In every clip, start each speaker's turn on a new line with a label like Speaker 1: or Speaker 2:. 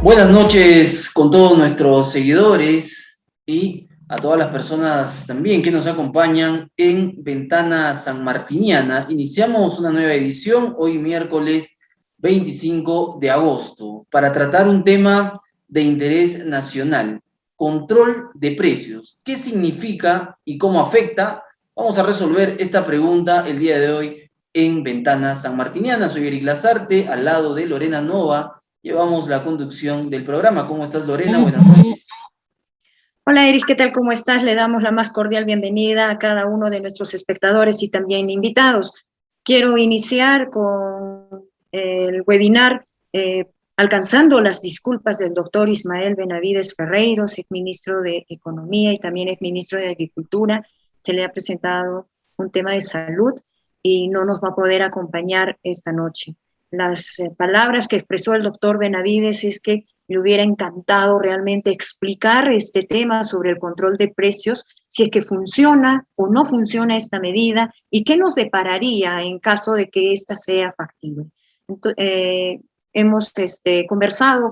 Speaker 1: Buenas noches con todos nuestros seguidores y a todas las personas también que nos acompañan en Ventana Sanmartiniana. Iniciamos una nueva edición hoy miércoles 25 de agosto para tratar un tema de interés nacional, control de precios. ¿Qué significa y cómo afecta? Vamos a resolver esta pregunta el día de hoy en Ventana Sanmartiniana. Soy Eric Lazarte, al lado de Lorena Nova. Llevamos la conducción del programa. ¿Cómo estás, Lorena? Buenas noches.
Speaker 2: Hola, Eric, ¿qué tal? ¿Cómo estás? Le damos la más cordial bienvenida a cada uno de nuestros espectadores y también invitados. Quiero iniciar con el webinar alcanzando las disculpas del doctor Ismael Benavides Ferreiros, exministro de Economía y también exministro de Agricultura. Se le ha presentado un tema de salud y no nos va a poder acompañar esta noche. Las palabras que expresó el doctor Benavides es que le hubiera encantado realmente explicar este tema sobre el control de precios, si es que funciona o no funciona esta medida y qué nos depararía en caso de que esta sea factible. Entonces, hemos conversado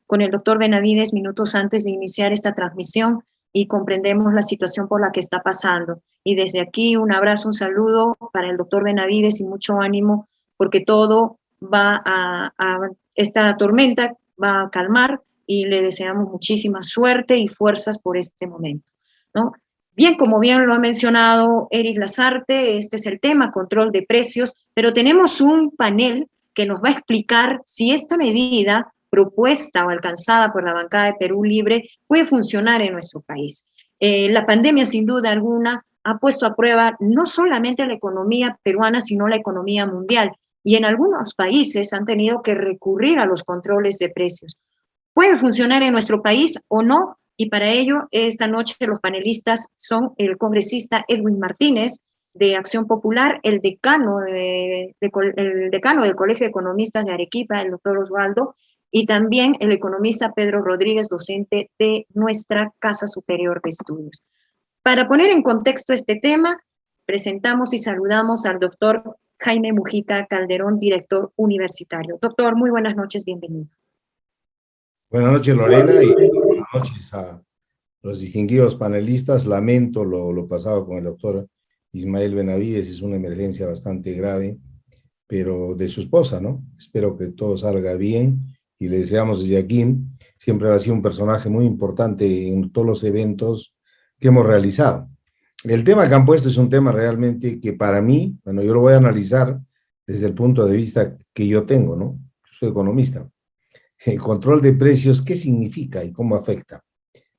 Speaker 2: con el doctor Benavides minutos antes de iniciar esta transmisión y comprendemos la situación por la que está pasando. Y desde aquí un abrazo, un saludo para el doctor Benavides y mucho ánimo porque todo va a esta tormenta va a calmar y le deseamos muchísima suerte y fuerzas por este momento, ¿no? Bien, como bien lo ha mencionado Eric Lazarte, este es el tema, control de precios, pero tenemos un panel que nos va a explicar si esta medida propuesta o alcanzada por la bancada de Perú Libre puede funcionar en nuestro país. La pandemia, sin duda alguna, ha puesto a prueba no solamente la economía peruana, sino la economía mundial. Y en algunos países han tenido que recurrir a los controles de precios. ¿Puede funcionar en nuestro país o no? Y para ello, esta noche los panelistas son el congresista Edwin Martínez, de Acción Popular, el decano del Colegio de Economistas de Arequipa, el doctor Osvaldo, y también el economista Pedro Rodríguez, docente de nuestra Casa Superior de Estudios. Para poner en contexto este tema, presentamos y saludamos al doctor Jaime Mujica Calderón, director universitario. Doctor, muy buenas noches, bienvenido.
Speaker 3: Buenas noches, Lorena, y buenas noches a los distinguidos panelistas. Lamento lo pasado con el doctor Ismael Benavides, es una emergencia bastante grave, pero de su esposa, ¿no? Espero que todo salga bien y le deseamos desde aquí. Siempre ha sido un personaje muy importante en todos los eventos que hemos realizado. El tema que han puesto es un tema realmente que para mí, bueno, yo lo voy a analizar desde el punto de vista que yo tengo, ¿no? Yo soy economista. El control de precios, ¿qué significa y cómo afecta?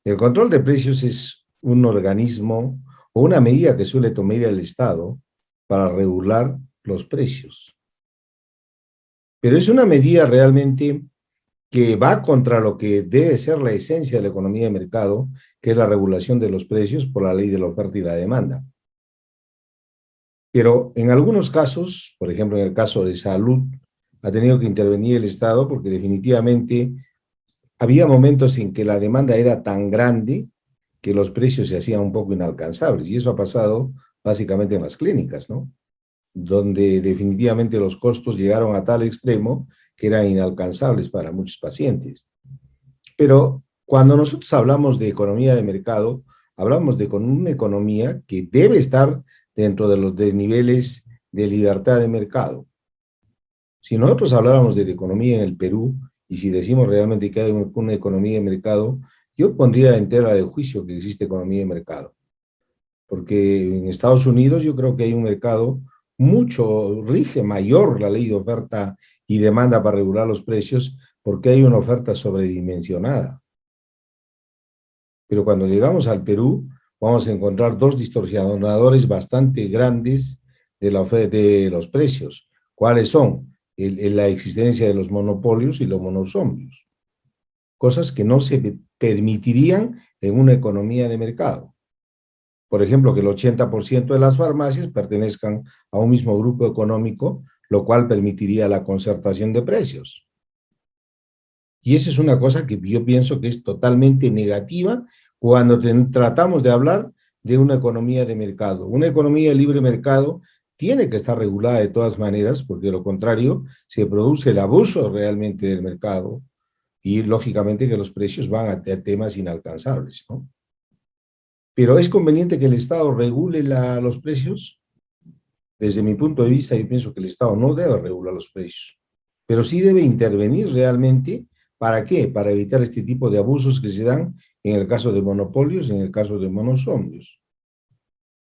Speaker 3: El control de precios es un organismo o una medida que suele tomar el Estado para regular los precios. Pero es una medida realmente que va contra lo que debe ser la esencia de la economía de mercado, que es la regulación de los precios por la ley de la oferta y la demanda. Pero en algunos casos, por ejemplo en el caso de salud, ha tenido que intervenir el Estado porque definitivamente había momentos en que la demanda era tan grande que los precios se hacían un poco inalcanzables, y eso ha pasado básicamente en las clínicas, ¿no? Donde definitivamente los costos llegaron a tal extremo que eran inalcanzables para muchos pacientes. Pero cuando nosotros hablamos de economía de mercado, hablamos de una economía que debe estar dentro de los niveles de libertad de mercado. Si nosotros habláramos de la economía en el Perú, y si decimos realmente que hay una economía de mercado, yo pondría en tela de juicio que existe economía de mercado. Porque en Estados Unidos yo creo que hay un mercado rige mayor la ley de oferta y demanda para regular los precios, porque hay una oferta sobredimensionada. Pero cuando llegamos al Perú, vamos a encontrar dos distorsionadores bastante grandes de los precios. ¿Cuáles son? La existencia de los monopolios y los monosomnios. Cosas que no se permitirían en una economía de mercado. Por ejemplo, que el 80% de las farmacias pertenezcan a un mismo grupo económico, lo cual permitiría la concertación de precios. Y esa es una cosa que yo pienso que es totalmente negativa cuando tratamos de hablar de una economía de mercado. Una economía de libre mercado tiene que estar regulada de todas maneras, porque de lo contrario se produce el abuso realmente del mercado, y lógicamente que los precios van a temas inalcanzables, ¿no? Pero ¿es conveniente que el Estado regule los precios? Desde mi punto de vista, yo pienso que el Estado no debe regular los precios, pero sí debe intervenir realmente. ¿Para qué? Para evitar este tipo de abusos que se dan en el caso de monopolios, en el caso de monopolios.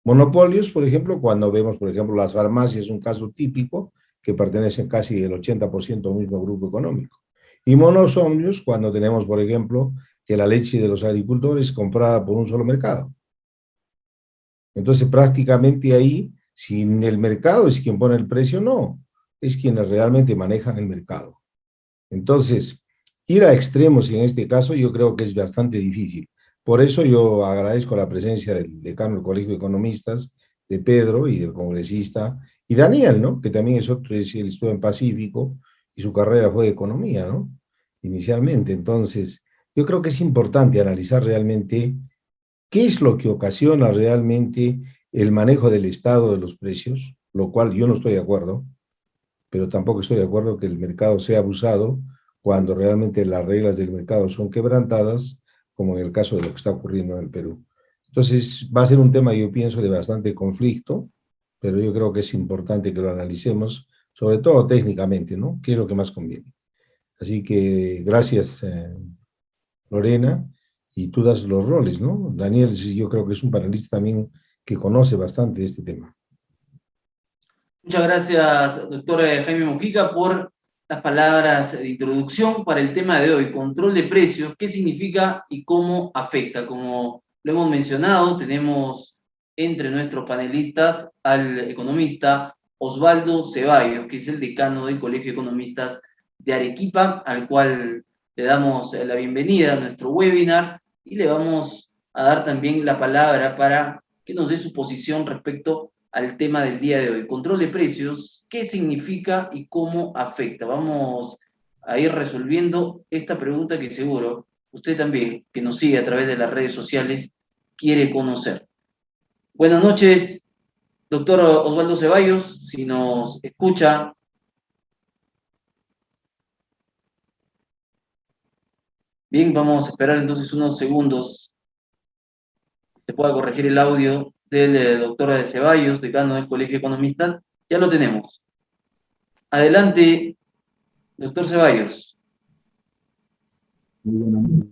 Speaker 3: Monopolios, por ejemplo, cuando vemos, por ejemplo, las farmacias, un caso típico, que pertenecen casi el 80% al mismo grupo económico. Y monopolios, cuando tenemos, por ejemplo, que la leche de los agricultores es comprada por un solo mercado. Entonces, prácticamente ahí, si el mercado es quien pone el precio, no, es quienes realmente manejan el mercado. Entonces, ir a extremos en este caso yo creo que es bastante difícil. Por eso yo agradezco la presencia del decano del Colegio de Economistas, de Pedro, y del congresista, y Daniel, ¿no? Que también es otro, él estuvo en Pacífico, y su carrera fue de economía, ¿no? Inicialmente. Entonces, yo creo que es importante analizar realmente qué es lo que ocasiona realmente el manejo del Estado de los precios, lo cual yo no estoy de acuerdo, pero tampoco estoy de acuerdo que el mercado sea abusado cuando realmente las reglas del mercado son quebrantadas, como en el caso de lo que está ocurriendo en el Perú. Entonces, va a ser un tema, yo pienso, de bastante conflicto, pero yo creo que es importante que lo analicemos, sobre todo técnicamente, ¿no? ¿Qué es lo que más conviene? Así que gracias, Lorena, y tú das los roles, ¿no? Daniel, sí, yo creo que es un panelista también que conoce bastante de este tema.
Speaker 1: Muchas gracias, doctor Jaime Mujica, por las palabras de introducción para el tema de hoy, control de precios, qué significa y cómo afecta. Como lo hemos mencionado, tenemos entre nuestros panelistas al economista Osvaldo Ceballos, que es el decano del Colegio de Economistas de Arequipa, al cual le damos la bienvenida a nuestro webinar y le vamos a dar también la palabra para que nos dé su posición respecto al tema del día de hoy. Control de precios, ¿qué significa y cómo afecta? Vamos a ir resolviendo esta pregunta que seguro usted también, que nos sigue a través de las redes sociales, quiere conocer. Buenas noches, doctor Osvaldo Ceballos, si nos escucha. Bien, vamos a esperar entonces unos segundos. Se pueda corregir el audio del doctor Ceballos, decano del Colegio de Economistas. Ya lo tenemos. Adelante, doctor Ceballos.
Speaker 4: Muy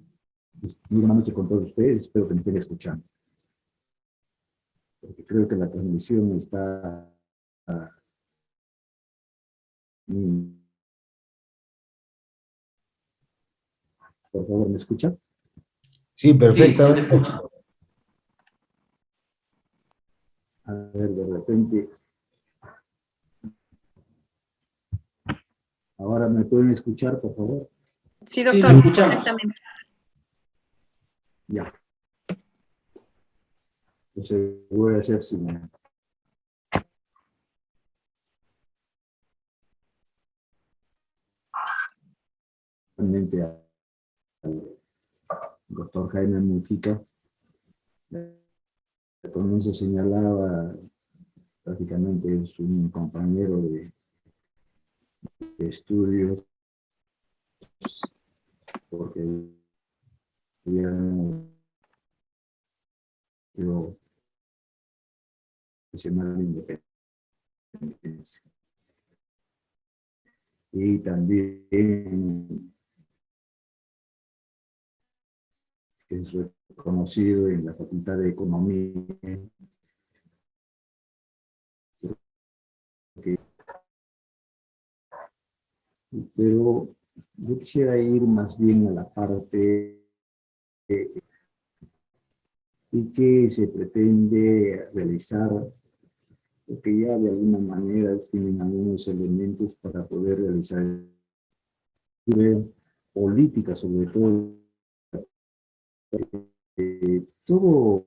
Speaker 4: buena noche con todos ustedes, espero que me estén escuchando. Porque creo que la transmisión está... Por favor, ¿me escuchan?
Speaker 3: Sí, perfecto.
Speaker 1: Sí, sí, le escucho.
Speaker 4: A ver, de repente... Ahora me pueden escuchar, por favor.
Speaker 2: Sí,
Speaker 1: Sí,
Speaker 2: doctor,
Speaker 1: lo escuchamos.
Speaker 2: correctamente.
Speaker 4: Ya. Entonces voy a hacer simultáneo. Al doctor Jaime Mujica. Al comienzo señalaba, prácticamente es un compañero de estudios, porque yo profesional independencia. Y también es reconocido en la Facultad de Economía. Pero yo quisiera ir más bien a la parte y que se pretende realizar, porque ya de alguna manera tienen algunos elementos para poder realizar políticas, sobre todo. Todo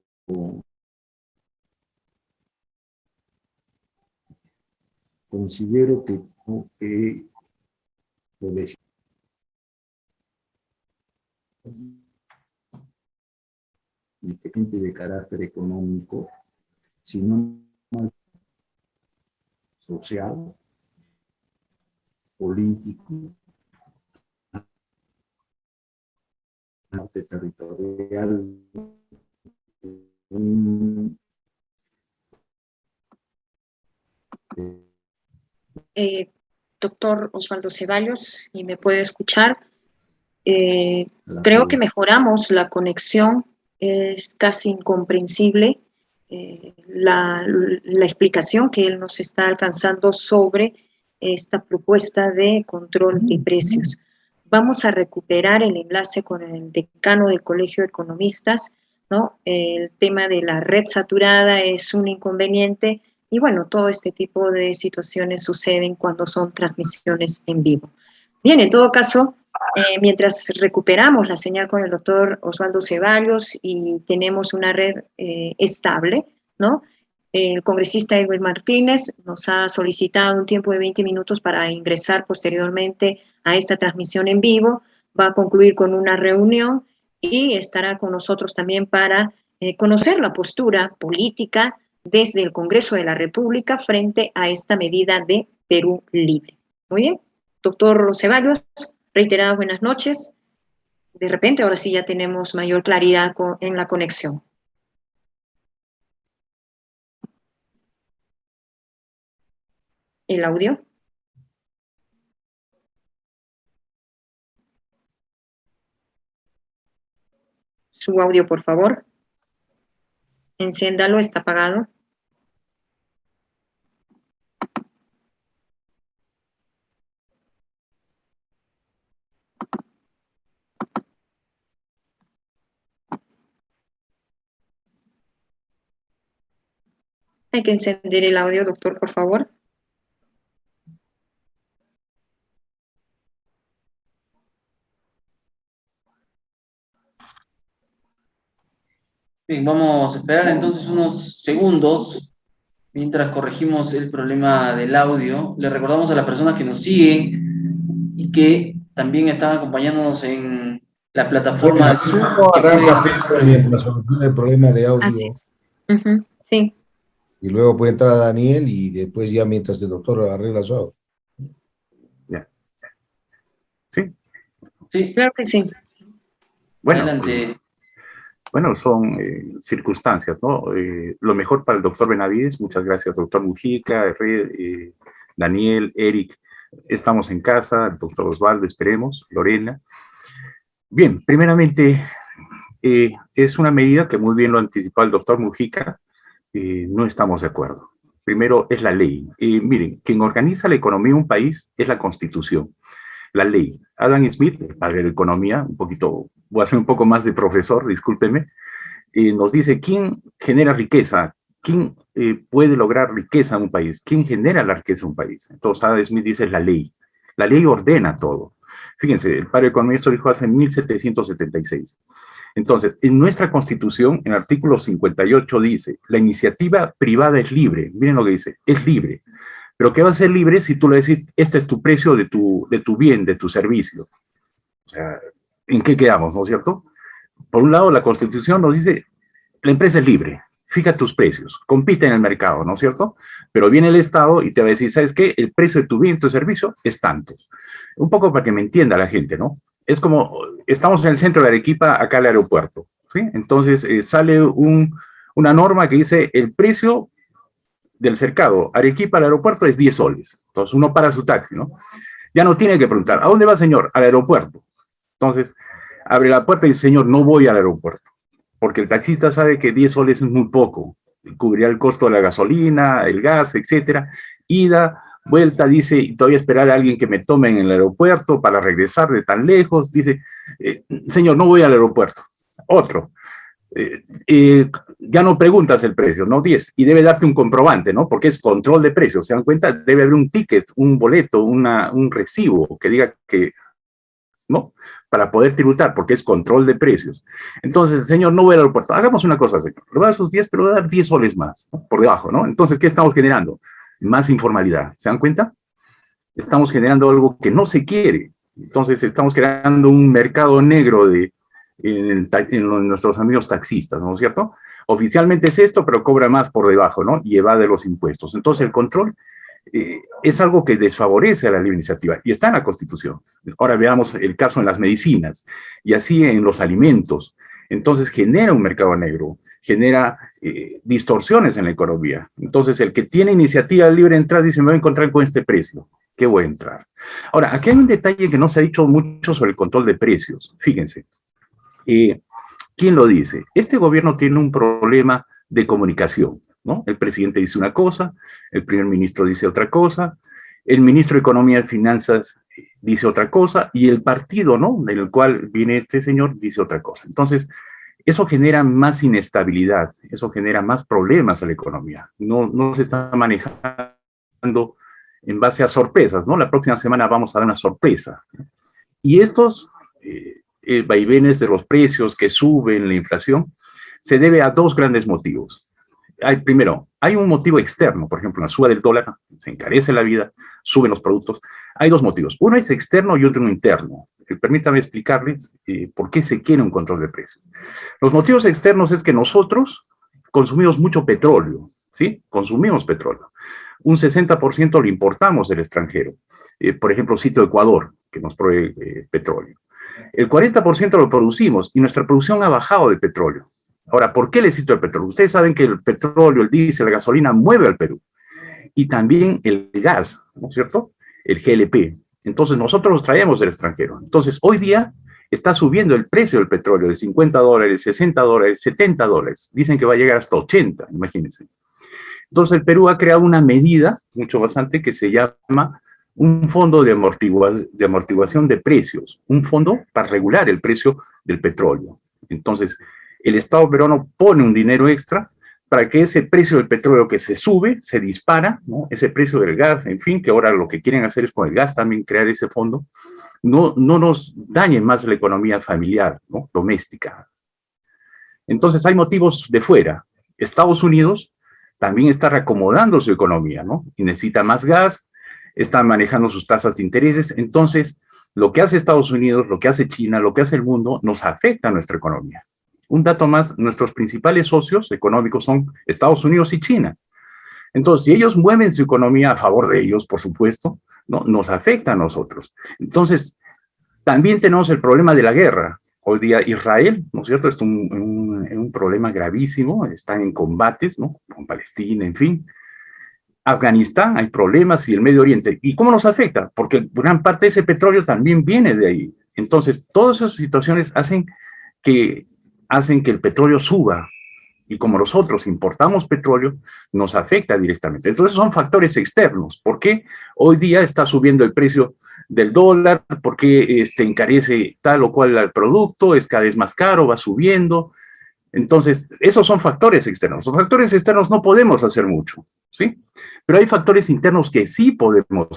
Speaker 4: considero que lo de gente de carácter económico, sino más social, político, parte territorial. Un,
Speaker 2: Doctor Osvaldo Ceballos, ¿y me puede escuchar? Creo que mejoramos la conexión, es casi incomprensible la explicación que él nos está alcanzando sobre esta propuesta de control de precios. Vamos a recuperar el enlace con el decano del Colegio de Economistas, ¿no? El tema de la red saturada es un inconveniente y bueno, todo este tipo de situaciones suceden cuando son transmisiones en vivo. Bien, en todo caso, mientras recuperamos la señal con el doctor Osvaldo Ceballos y tenemos una red estable, ¿no? El congresista Edwin Martínez nos ha solicitado un tiempo de 20 minutos para ingresar posteriormente a esta transmisión en vivo. Va a concluir con una reunión y estará con nosotros también para conocer la postura política desde el Congreso de la República frente a esta medida de Perú Libre. Muy bien, doctor Ceballos, reiteradas buenas noches. De repente, ahora sí ya tenemos mayor claridad en la conexión. ¿El audio? Su audio, por favor. Enciéndalo, está apagado. Hay que encender el audio, doctor, por favor.
Speaker 1: Bien, vamos a esperar entonces unos segundos mientras corregimos el problema del audio. Le recordamos a las personas que nos siguen y que también están acompañándonos en la plataforma de Zoom.
Speaker 3: Arranca mientras soluciona el problema de audio.
Speaker 2: Así es. Sí.
Speaker 3: Y luego puede entrar Daniel y después ya mientras el doctor arregla su audio.
Speaker 5: Ya. ¿Sí?
Speaker 1: Sí,
Speaker 2: Claro que sí.
Speaker 5: Bueno,
Speaker 1: adelante.
Speaker 5: Bueno, son circunstancias, ¿no? Lo mejor para el doctor Benavides, muchas gracias, doctor Mujica, Daniel, Eric, estamos en casa, el doctor Osvaldo, esperemos, Lorena. Bien, primeramente, es una medida que muy bien lo anticipó el doctor Mujica, no estamos de acuerdo. Primero, es la ley. Miren, quien organiza la economía de un país es la Constitución. La ley. Adam Smith, el padre de economía, un poquito, voy a hacer un poco más de profesor, discúlpeme, nos dice quién genera riqueza, quién puede lograr riqueza en un país, quién genera la riqueza en un país. Entonces Adam Smith dice la ley. La ley ordena todo. Fíjense, el padre de economía esto dijo hace 1776. Entonces, en nuestra Constitución, en el artículo 58 dice, la iniciativa privada es libre. Miren lo que dice, es libre. Pero ¿qué va a ser libre si tú le decís, este es tu precio de tu bien, de tu servicio? O sea, ¿en qué quedamos, no es cierto? Por un lado, la Constitución nos dice, la empresa es libre, fija tus precios, compite en el mercado, ¿no es cierto? Pero viene el Estado y te va a decir, ¿sabes qué? El precio de tu bien, tu servicio es tanto. Un poco para que me entienda la gente, ¿no? Es como, estamos en el centro de Arequipa, acá al aeropuerto, ¿sí? Entonces sale una norma que dice, el precio del cercado Arequipa al aeropuerto es 10 soles. Entonces uno para su taxi, ¿no? Ya no tiene que preguntar, ¿a dónde va, señor? Al aeropuerto. Entonces abre la puerta y dice, señor, no voy al aeropuerto. Porque el taxista sabe que 10 soles es muy poco. Cubriría el costo de la gasolina, el gas, etcétera. Ida, vuelta, dice, y todavía esperar a alguien que me tome en el aeropuerto para regresar de tan lejos. Dice, señor, no voy al aeropuerto. Otro. Ya no preguntas el precio, ¿no? 10, y debe darte un comprobante, ¿no? Porque es control de precios, ¿se dan cuenta? Debe haber un ticket, un boleto, un recibo que diga que, ¿no? Para poder tributar, porque es control de precios. Entonces, señor, no voy al aeropuerto. Hagamos una cosa, señor. Le voy a dar sus 10, pero le voy a dar 10 soles más, ¿no? Por debajo, ¿no? Entonces, ¿qué estamos generando? Más informalidad, ¿se dan cuenta? Estamos generando algo que no se quiere. Entonces, estamos creando un mercado negro en nuestros amigos taxistas, ¿no es cierto? Oficialmente es esto, pero cobra más por debajo, ¿no? Y evade los impuestos. Entonces el control es algo que desfavorece a la libre iniciativa y está en la Constitución. Ahora veamos el caso en las medicinas y así en los alimentos. Entonces genera un mercado negro, genera distorsiones en la economía. Entonces el que tiene iniciativa libre de entrar dice, me voy a encontrar con este precio, ¿qué voy a entrar? Ahora, aquí hay un detalle que no se ha dicho mucho sobre el control de precios. Fíjense, ¿quién lo dice? Este gobierno tiene un problema de comunicación, ¿no? El presidente dice una cosa, el primer ministro dice otra cosa, el ministro de Economía y Finanzas dice otra cosa, y el partido, ¿no?, del cual viene este señor dice otra cosa. Entonces, eso genera más inestabilidad, eso genera más problemas a la economía. No se está manejando en base a sorpresas, ¿no? La próxima semana vamos a dar una sorpresa. Y estos vaivenes de los precios que suben, la inflación, se debe a dos grandes motivos. Primero, hay un motivo externo, por ejemplo, la suba del dólar, se encarece la vida, suben los productos. Hay dos motivos, uno es externo y otro interno. Permítanme explicarles por qué se quiere un control de precios. Los motivos externos es que nosotros consumimos mucho petróleo, ¿sí? Consumimos petróleo. Un 60% lo importamos del extranjero. Por ejemplo, cito Ecuador, que nos provee petróleo. El 40% lo producimos y nuestra producción ha bajado de petróleo. Ahora, ¿por qué les cito el petróleo? Ustedes saben que el petróleo, el diésel, la gasolina mueve al Perú. Y también el gas, ¿no es cierto? El GLP. Entonces, nosotros los traemos del extranjero. Entonces, hoy día está subiendo el precio del petróleo de $50, $60, $70. Dicen que va a llegar hasta 80, imagínense. Entonces, el Perú ha creado una medida, mucho bastante, que se llama un fondo de amortiguación de precios, un fondo para regular el precio del petróleo. Entonces, el Estado peruano pone un dinero extra para que ese precio del petróleo que se sube, se dispara, ¿no? Ese precio del gas, en fin, que ahora lo que quieren hacer es con el gas también crear ese fondo, no nos dañe más la economía familiar, ¿no?, doméstica. Entonces hay motivos de fuera. Estados Unidos también está reacomodando su economía, ¿no? Y necesita más gas, está manejando sus tasas de intereses. Entonces, lo que hace Estados Unidos, lo que hace China, lo que hace el mundo, nos afecta a nuestra economía. Un dato más, nuestros principales socios económicos son Estados Unidos y China. Entonces, si ellos mueven su economía a favor de ellos, por supuesto, ¿no?, nos afecta a nosotros. Entonces, también tenemos el problema de la guerra. Hoy día Israel, ¿no es cierto?, es un problema gravísimo, están en combates, ¿no?, con Palestina, en fin. Afganistán, hay problemas, y el Medio Oriente. ¿Y cómo nos afecta? Porque gran parte de ese petróleo también viene de ahí. Entonces, todas esas situaciones hacen que el petróleo suba, y como nosotros importamos petróleo, nos afecta directamente. Entonces son factores externos. ¿Por qué hoy día está subiendo el precio del dólar? ¿Por qué encarece tal o cual el producto? Es cada vez más caro, va subiendo. Entonces, esos son factores externos. Los factores externos no podemos hacer mucho, ¿sí? Pero hay factores internos que sí podemos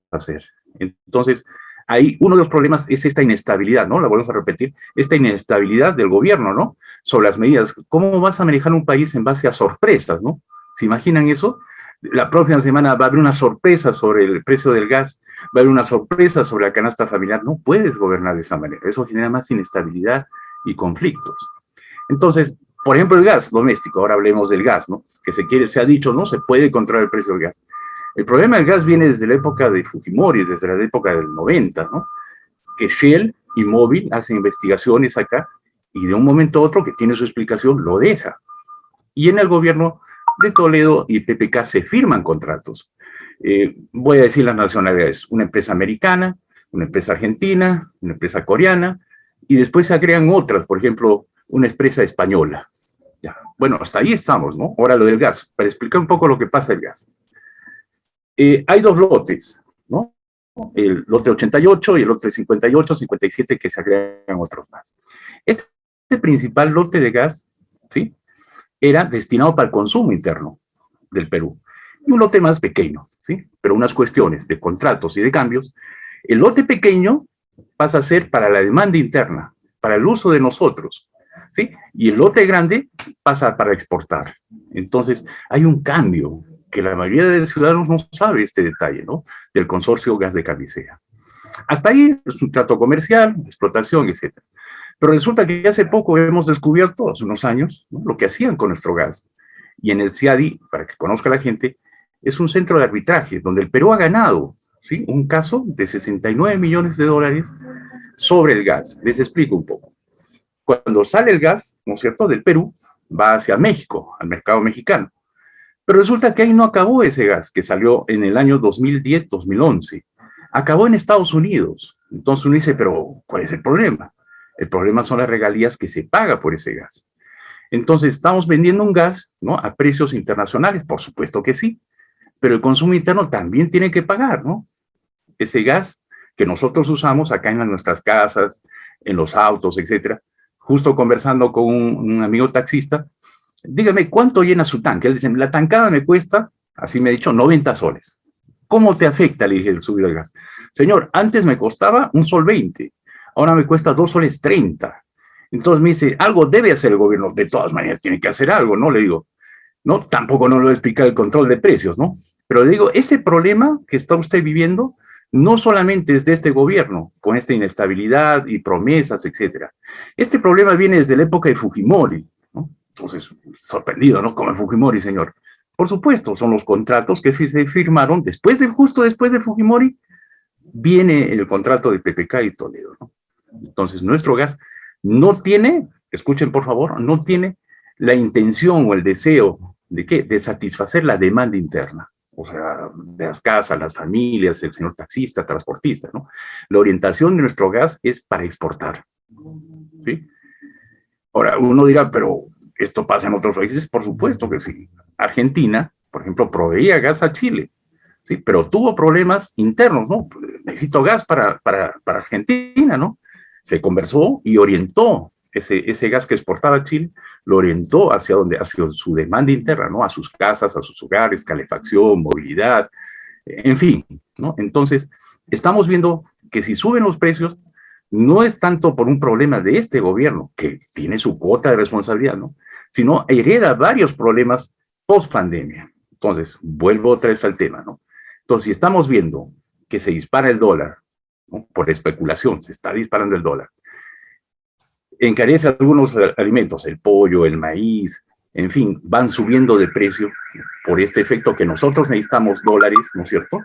Speaker 5: hacer. Entonces, ahí uno de los problemas es esta inestabilidad, ¿no? La volvemos a repetir, esta inestabilidad del gobierno, ¿no?, sobre las medidas. ¿Cómo vas a manejar un país en base a sorpresas, ¿no? ¿Se imaginan eso? La próxima semana va a haber una sorpresa sobre el precio del gas, va a haber una sorpresa sobre la canasta familiar. No puedes gobernar de esa manera. Eso genera más inestabilidad y conflictos. Entonces, por ejemplo, el gas doméstico, ahora hablemos del gas, ¿no?, que se ha dicho, ¿no?, se puede controlar el precio del gas. El problema del gas viene desde la época de Fujimori, desde la época del 90, ¿no?, que Shell y Mobil hacen investigaciones acá, y de un momento a otro, que tiene su explicación, lo deja. Y en el gobierno de Toledo y PPK se firman contratos. Voy a decir las nacionalidades: una empresa americana, una empresa argentina, una empresa coreana, y después se agregan otras, por ejemplo, una empresa española. Ya. Bueno, hasta ahí estamos, ¿no? Ahora lo del gas, para explicar un poco lo que pasa el gas. Hay dos lotes, ¿no? El lote 88 y el lote 58, 57, que se agregan otros más. Este principal lote de gas, ¿sí?, era destinado para el consumo interno del Perú. Y un lote más pequeño, ¿sí?, pero unas cuestiones de contratos y de cambios. El lote pequeño pasa a ser para la demanda interna, para el uso de nosotros, ¿sí? Y el lote grande pasa para exportar. Entonces, hay un cambio que la mayoría de los ciudadanos no sabe, este detalle, ¿no?, del consorcio Gas de Camisea. Hasta ahí es un trato comercial, explotación, etc. Pero resulta que hace poco hemos descubierto, hace unos años, ¿no?, lo que hacían con nuestro gas. Y en el CIADI, para que conozca la gente, es un centro de arbitraje donde el Perú ha ganado, ¿sí?, un caso de 69 millones de dólares sobre el gas. Les explico un poco. Cuando sale el gas, ¿no es cierto?, del Perú, va hacia México, al mercado mexicano. Pero resulta que ahí no acabó ese gas que salió en el año 2010-2011. Acabó en Estados Unidos. Entonces uno dice, pero ¿cuál es el problema? El problema son las regalías que se paga por ese gas. Entonces estamos vendiendo un gas, ¿no?, a precios internacionales, por supuesto que sí, pero el consumo interno también tiene que pagar, ¿no? Ese gas que nosotros usamos acá en nuestras casas, en los autos, etcétera. Justo conversando con un amigo taxista, dígame, ¿cuánto llena su tanque? Él dice, la tancada me cuesta, así me ha dicho, 90 soles. ¿Cómo te afecta? Le dije, el subir el gas. Señor, antes me costaba 1,20 sol, ahora me cuesta 2,30 soles. Entonces me dice, algo debe hacer el gobierno, de todas maneras tiene que hacer algo, ¿no? Le digo, no, tampoco no lo voy a explicar el control de precios, ¿no? Pero le digo, ese problema que está usted viviendo no solamente es de este gobierno, con esta inestabilidad y promesas, etcétera. Este problema viene desde la época de Fujimori, ¿no? Entonces, sorprendido, ¿no? Como Fujimori, señor. Por supuesto, son los contratos que se firmaron justo después de Fujimori, viene el contrato de PPK y Toledo, ¿no? Entonces, nuestro gas no tiene, escuchen por favor, no tiene la intención o el deseo de ¿qué? De satisfacer la demanda interna. O sea, de las casas, las familias, el señor taxista, transportista, ¿no? La orientación de nuestro gas es para exportar, ¿sí? Ahora, uno dirá, pero ¿esto pasa en otros países? Por supuesto que sí. Argentina, por ejemplo, proveía gas a Chile, ¿sí? Pero tuvo problemas internos, ¿no? Necesito gas para Argentina, ¿no? Se conversó y orientó ese gas que exportaba Chile, lo orientó hacia su demanda interna, ¿no? A sus casas, a sus hogares, calefacción, movilidad, en fin, ¿no? Entonces, estamos viendo que si suben los precios, no es tanto por un problema de este gobierno, que tiene su cuota de responsabilidad, ¿no? Sino hereda varios problemas post pandemia. Entonces, vuelvo otra vez al tema, ¿no? Entonces, si estamos viendo que se dispara el dólar, ¿no?, por especulación, se está disparando el dólar, encarece algunos alimentos, el pollo, el maíz, en fin, van subiendo de precio por este efecto que nosotros necesitamos dólares, ¿no es cierto?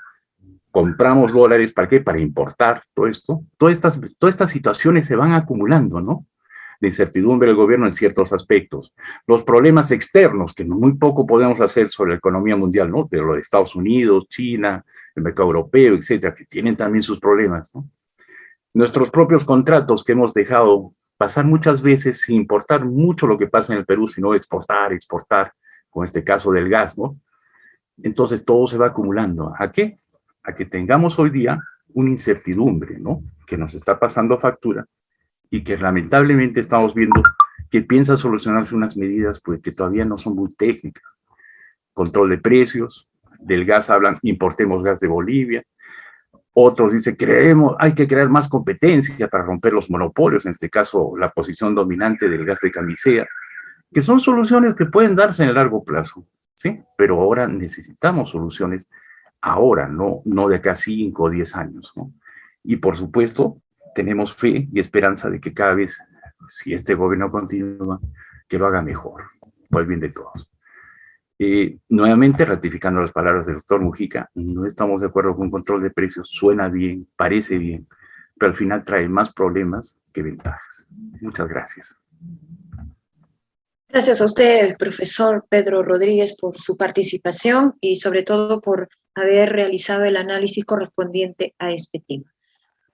Speaker 5: Compramos dólares, ¿para qué? Para importar todo esto. Todas estas situaciones se van acumulando, ¿no? De incertidumbre del gobierno en ciertos aspectos. Los problemas externos, que muy poco podemos hacer sobre la economía mundial, ¿no? De lo de Estados Unidos, China, el mercado europeo, etcétera, que tienen también sus problemas, ¿no? Nuestros propios contratos que hemos dejado pasar muchas veces sin importar mucho lo que pasa en el Perú, sino exportar, con este caso del gas, ¿no? Entonces todo se va acumulando. ¿A qué? A que tengamos hoy día una incertidumbre, ¿no? Que nos está pasando factura y que lamentablemente estamos viendo que piensa solucionarse unas medidas pues, que todavía no son muy técnicas. Control de precios, del gas hablan, importemos gas de Bolivia. Otros dicen, hay que crear más competencia para romper los monopolios, en este caso la posición dominante del gas de camisea, que son soluciones que pueden darse en el largo plazo, ¿sí? Pero ahora necesitamos soluciones ahora, no de acá 5 o 10 años, ¿no? Y por supuesto, tenemos fe y esperanza de que cada vez, si este gobierno continúa, que lo haga mejor, por el bien de todos. Nuevamente, ratificando las palabras del doctor Mujica, no estamos de acuerdo con un control de precios, suena bien, parece bien, pero al final trae más problemas que ventajas. Muchas gracias.
Speaker 2: Gracias a usted, profesor Pedro Rodríguez, por su participación y sobre todo por haber realizado el análisis correspondiente a este tema.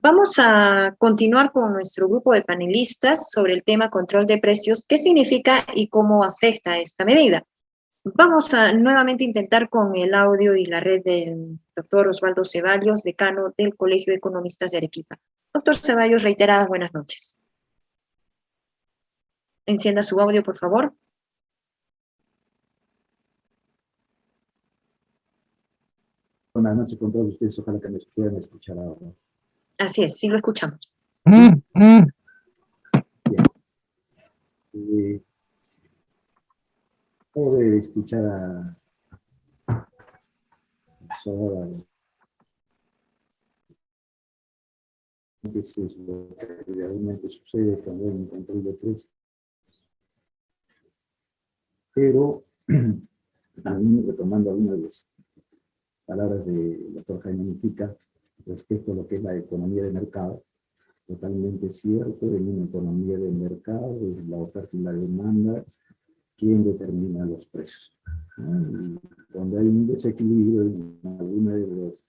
Speaker 2: Vamos a continuar con nuestro grupo de panelistas sobre el tema control de precios, qué significa y cómo afecta esta medida. Vamos a nuevamente intentar con el audio y la red del doctor Osvaldo Ceballos, decano del Colegio de Economistas de Arequipa. Doctor Ceballos, reiteradas buenas noches. Encienda su audio, por favor.
Speaker 4: Buenas noches con todos ustedes, ojalá que me puedan escuchar ahora.
Speaker 2: Así es, sí lo escuchamos.
Speaker 4: Bien. Acabo de escuchar a Sodora. Eso es lo que realmente sucede cuando hay un control de precios. Pero, también retomando algunas palabras del doctor Jaime Mujica respecto a lo que es la economía de mercado. Totalmente cierto, en una economía de mercado es la oferta y la demanda quien determina los precios. ¿No? Donde hay un desequilibrio en alguna de las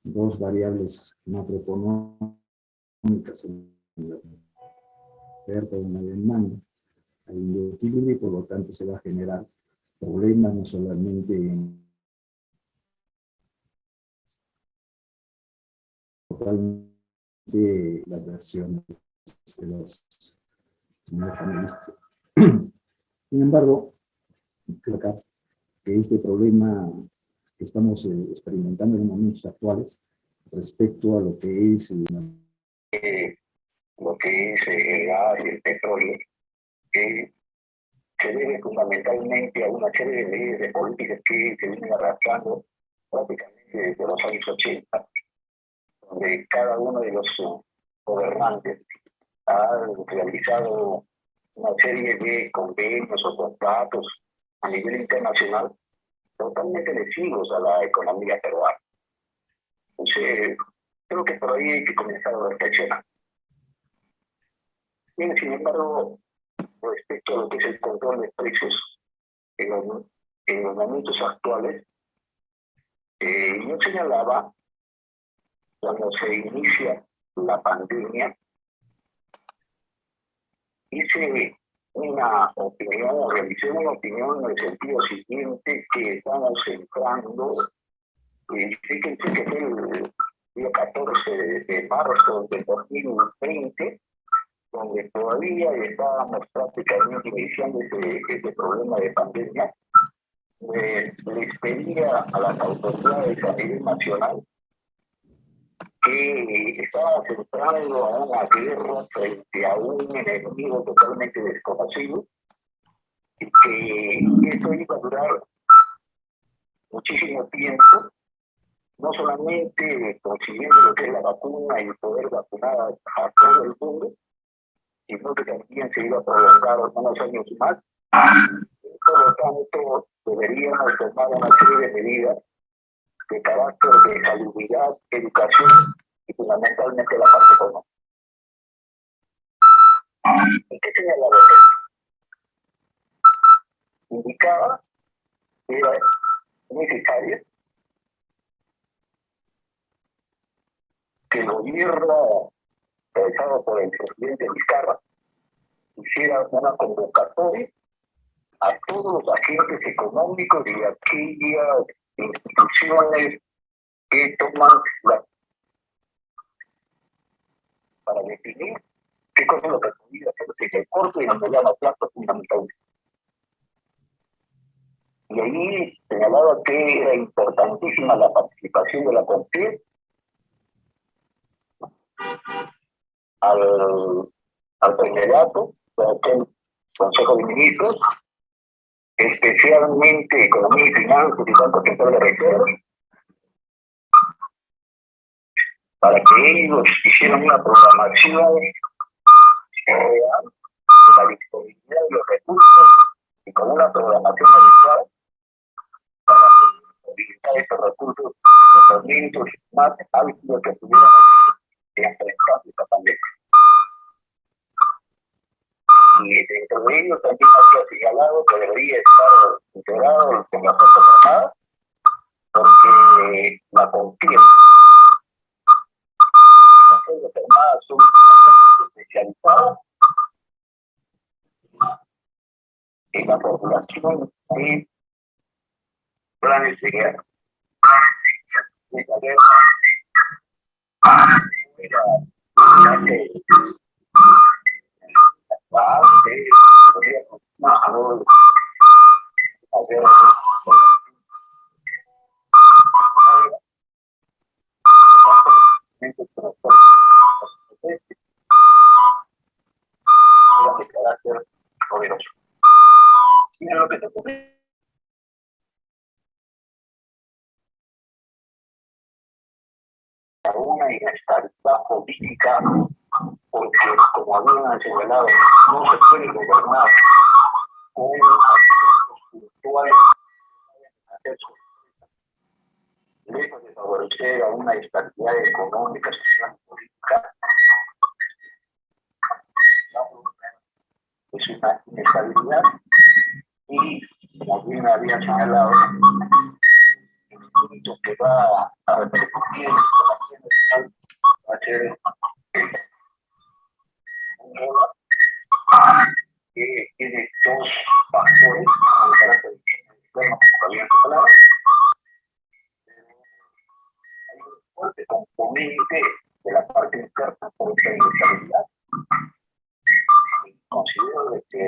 Speaker 4: dos variables macroeconómicas, en la oferta y la demanda, hay un desequilibrio y por lo tanto se va a generar problemas no solamente en de las versiones de los panelistas. Sin embargo, creo que este problema que estamos experimentando en momentos actuales respecto a lo que es el gas y el petróleo, se debe fundamentalmente a una serie de medidas de políticas que se vienen arrastrando prácticamente desde los años 80, donde cada uno de los gobernantes ha realizado una serie de convenios o contratos a nivel internacional totalmente lesivos a la economía peruana. Entonces, creo que por ahí hay que comenzar a reflexionar. Bien, sin embargo, respecto a lo que es el control de precios en los momentos actuales, yo señalaba cuando se inicia la pandemia, hice una opinión, realicé una opinión en el sentido siguiente, que estamos entrando, fíjense que fue el día 14 de marzo del 2020, donde todavía estábamos prácticamente iniciando este problema de pandemia. Les pedía a las autoridades a nivel nacional que estábamos entrando a una guerra frente a un enemigo totalmente desconocido y que esto iba a durar muchísimo tiempo, no solamente consiguiendo lo que es la vacuna y poder vacunar a todo el mundo, sino que también se iba a prolongar unos años más. Por lo tanto, deberíamos tomar una serie de medidas de carácter de salubridad, educación y fundamentalmente la parte económica. ¿Y qué señalaba esto? Indicaba que era necesario que el gobierno realizado por el presidente Vizcarra hiciera una convocatoria a todos los agentes económicos y aquellas instituciones que toman para definir qué cosa es lo que podría hacer en el corto y en el mediano plazo fundamentalmente. Y ahí señalaba que era importantísima la participación de la CONFIE al plenariato del Consejo de Ministros, especialmente Economía y Finanzas y Banco Central de Reservas, para que ellos hicieran una programación real de la disponibilidad de los recursos y con una programación adecuada para movilizar estos recursos en los momentos más álgidos que tuvieran enfrentar esta pandemia. Y dentro de ellos también había señalado que debería estar integrado con la Fuerza Armada, porque la confía. Las Fuerzas Armadas son especializadas en la formulación de planes de guerra. Esta guerra de carácter poderoso. Miren lo que se ocurre. Una inestabilidad política, porque como habían señalado, no se puede gobernar con aspectos puntuales. favorecer a una estabilidad económica, social y política, es una inestabilidad y, como bien había señalado, el punto que va a repercutir en la acción nacional va a ser un dólar que tiene dos factores de carácter externo, como había señalado. Hay un fuerte componente de la parte interna por esta inestabilidad. Considero de que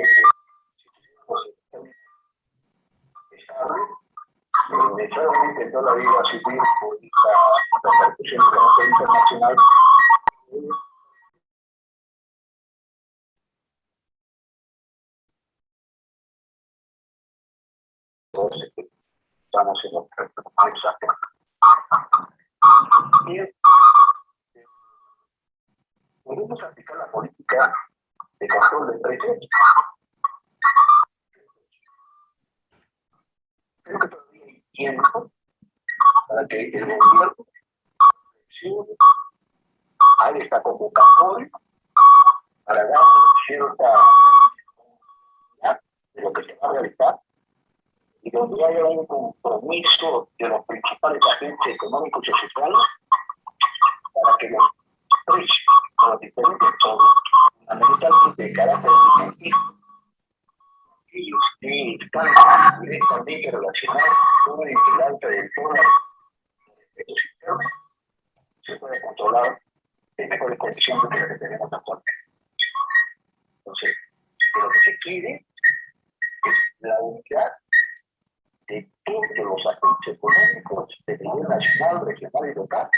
Speaker 4: necesariamente el dólar iba a subir por esta repercusión de carácter internacional. Estamos en los mensajes. Bien, podemos aplicar la política de control de precios. Creo que todavía hay tiempo para que el gobierno haga esta convocatoria para dar cierta de lo que se va a realizar y donde haya un compromiso de los principales agentes económicos y sociales para que los precios de los diferentes son fundamentalmente de carácter alimenticio y están directamente relacionados con el alta del dólar de precios internos, se puede controlar en mejores condiciones que las que tenemos actualmente. Entonces, lo que se quiere es la unidad de todos los agentes económicos de nivel nacional, regional y local,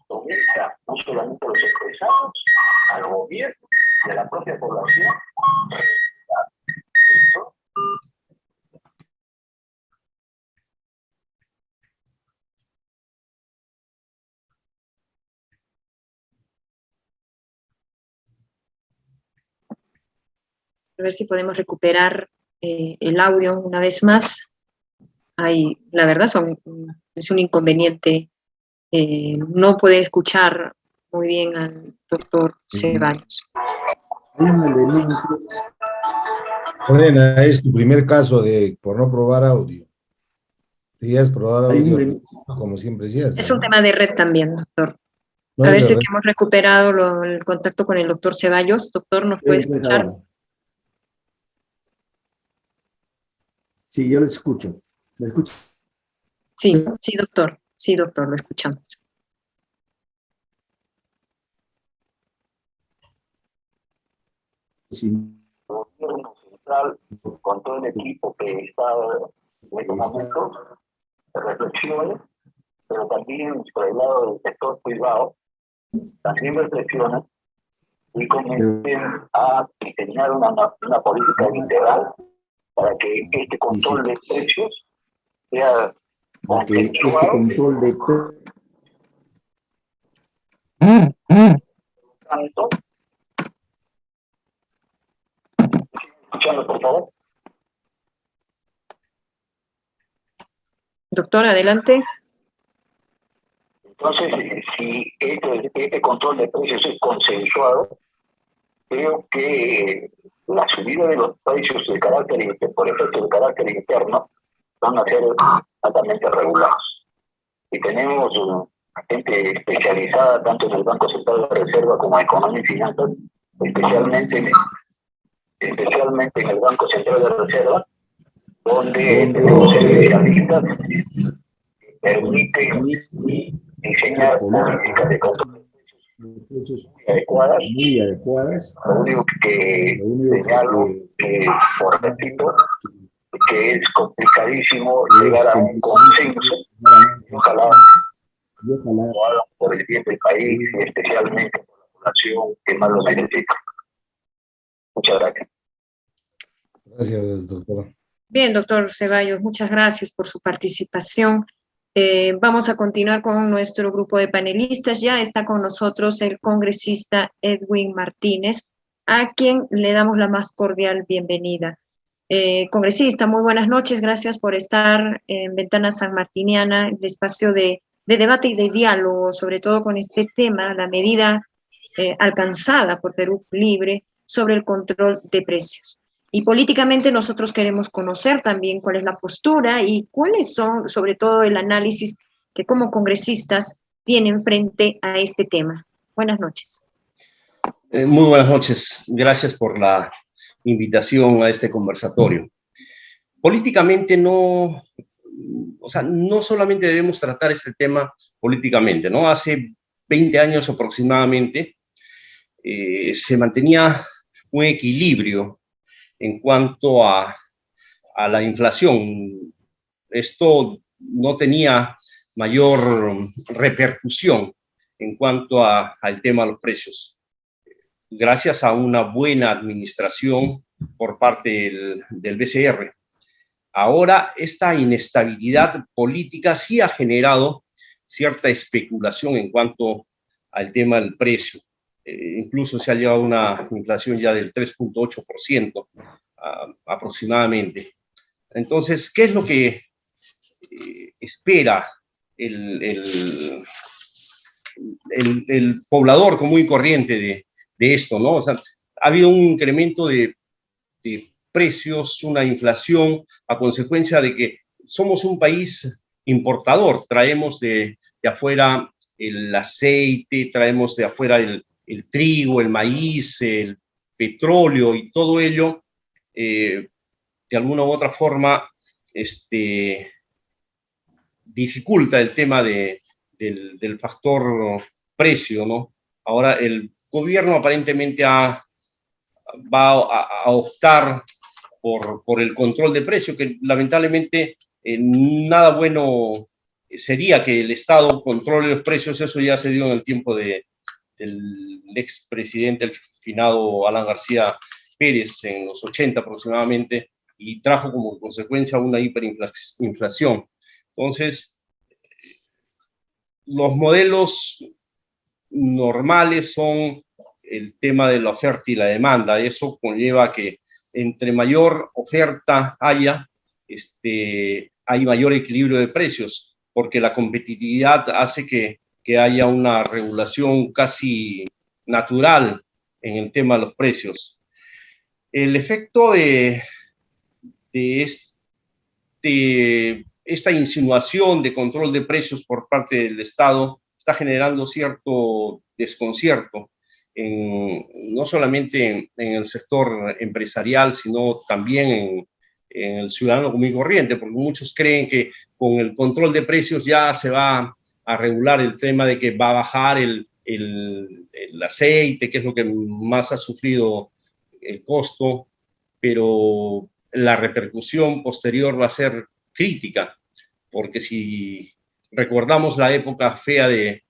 Speaker 4: no solamente los empresarios, al gobierno y a la propia población. ¿Listo?
Speaker 2: A ver si podemos recuperar el audio una vez más. La verdad es un inconveniente no poder escuchar muy bien al doctor Ceballos.
Speaker 3: Lorena, es tu primer caso por no probar audio. Deberías probar audio como siempre decías.
Speaker 2: Es un tema de red también, doctor.
Speaker 3: No
Speaker 2: A ver
Speaker 3: es
Speaker 2: si
Speaker 3: de red.
Speaker 2: hemos recuperado el contacto con el doctor Ceballos. Doctor, ¿nos puede escuchar?
Speaker 6: Sí, yo lo escucho. ¿Me escucha?
Speaker 2: Sí, sí, doctor. Sí, doctor, lo escuchamos.
Speaker 6: Sí.
Speaker 4: El gobierno central, con todo el equipo que está en estos momentos, de reflexiones, pero también por el lado del sector privado, también reflexionan y comiencen a diseñar una política integral para que este control de precios sea consensuado.
Speaker 6: Control de
Speaker 4: Tanto, escuchando, por favor.
Speaker 2: Doctor, adelante.
Speaker 4: Entonces, si este control de precios es consensuado, creo que la subida de los precios de carácter, por efecto de carácter interno, van a ser altamente regulados. Y tenemos gente especializada tanto en el Banco Central de Reserva como en Economía y Finanzas, especialmente en el Banco Central de Reserva, donde tenemos especialistas que permiten diseñar políticas de control muy adecuadas. Lo único que señalo, por repito, que es complicadísimo llegar a un consenso. Ojalá lo hagan por el bien del país y especialmente por la población que más lo necesita. Muchas gracias.
Speaker 3: Gracias, doctora.
Speaker 2: Bien, doctor Ceballos, muchas gracias por su participación. Vamos a continuar con nuestro grupo de panelistas. Ya está con nosotros el congresista Edwin Martínez, a quien le damos la más cordial bienvenida. Congresista, muy buenas noches, gracias por estar en Ventana Sanmartiniana, el espacio de debate y de diálogo, sobre todo con este tema, la medida alcanzada por Perú Libre sobre el control de precios. Y políticamente nosotros queremos conocer también cuál es la postura y cuáles son, sobre todo, el análisis que como congresistas tienen frente a este tema. Buenas noches.
Speaker 7: Muy buenas noches. Gracias por la invitación a este conversatorio. Políticamente no, o sea, no solamente debemos tratar este tema políticamente, ¿no? Hace 20 años aproximadamente se mantenía un equilibrio en cuanto a la inflación. Esto no tenía mayor repercusión en cuanto al tema de los precios. Gracias a una buena administración por parte del BCR. Ahora, esta inestabilidad política sí ha generado cierta especulación en cuanto al tema del precio. Incluso se ha llegado a una inflación ya del 3.8% aproximadamente. Entonces, ¿qué es lo que espera el poblador común y corriente de esto, ¿no? O sea, ha habido un incremento de precios, una inflación a consecuencia de que somos un país importador, traemos de afuera el aceite, traemos de afuera el trigo, el maíz, el petróleo y todo ello, de alguna u otra forma, dificulta el tema del factor precio, ¿no? Ahora el gobierno aparentemente va a optar por el control de precio, que lamentablemente nada bueno sería que el Estado controle los precios. Eso ya se dio en el tiempo del expresidente, el finado Alan García Pérez, en los 80 aproximadamente, y trajo como consecuencia una hiperinflación. Entonces, los modelos normales son el tema de la oferta y la demanda. Eso conlleva que entre mayor oferta haya, hay mayor equilibrio de precios, porque la competitividad hace que haya una regulación casi natural en el tema de los precios. El efecto de esta insinuación de control de precios por parte del Estado está generando cierto desconcierto, no solamente en el sector empresarial, sino también en el ciudadano común y corriente, porque muchos creen que con el control de precios ya se va a regular el tema de que va a bajar el aceite, que es lo que más ha sufrido el costo, pero la repercusión posterior va a ser crítica, porque si recordamos la época fea de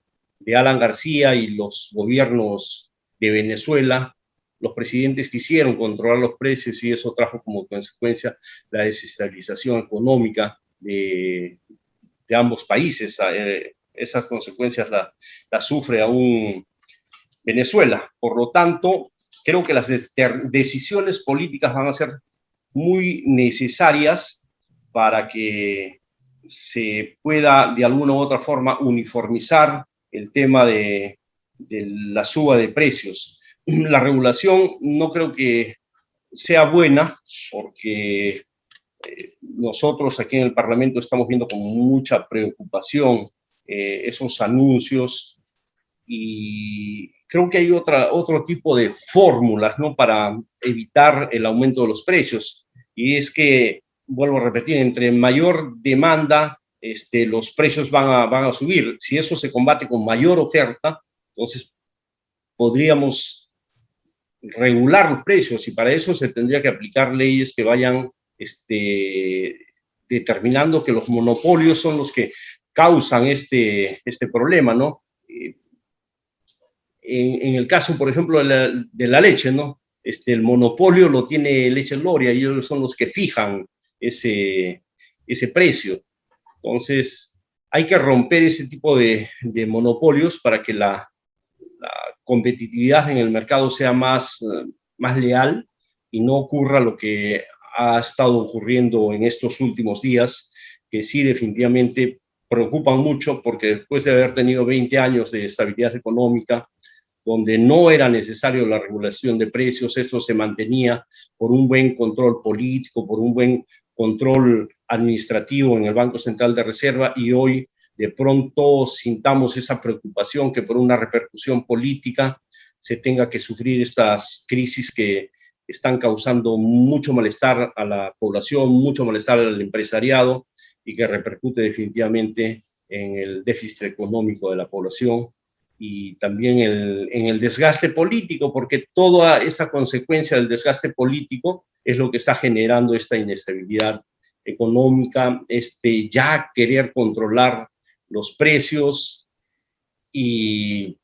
Speaker 7: Alan García y los gobiernos de Venezuela, los presidentes quisieron controlar los precios y eso trajo como consecuencia la desestabilización económica de ambos países. Esas consecuencias las sufre aún Venezuela. Por lo tanto, creo que las decisiones políticas van a ser muy necesarias para que se pueda de alguna u otra forma uniformizar el tema de la suba de precios. La regulación no creo que sea buena, porque nosotros aquí en el Parlamento estamos viendo con mucha preocupación esos anuncios, y creo que hay otro tipo de fórmulas, ¿no?, para evitar el aumento de los precios, y es que, vuelvo a repetir, entre mayor demanda, los precios van a subir. Si eso se combate con mayor oferta, entonces podríamos regular los precios, y para eso se tendría que aplicar leyes que vayan determinando que los monopolios son los que causan este problema, ¿no? En el caso, por ejemplo, de la leche, ¿no? El monopolio lo tiene Leche Gloria, y ellos son los que fijan ese precio. Entonces, hay que romper ese tipo de monopolios para que la competitividad en el mercado sea más leal y no ocurra lo que ha estado ocurriendo en estos últimos días, que sí definitivamente preocupan mucho, porque después de haber tenido 20 años de estabilidad económica, donde no era necesario la regulación de precios, esto se mantenía por un buen control político, por un buen control administrativo en el Banco Central de Reserva, y hoy de pronto sintamos esa preocupación que por una repercusión política se tenga que sufrir estas crisis que están causando mucho malestar a la población, mucho malestar al empresariado, y que repercute definitivamente en el déficit económico de la población y también en el desgaste político, porque toda esta consecuencia del desgaste político es lo que está generando esta inestabilidad económica, ya querer controlar los precios, y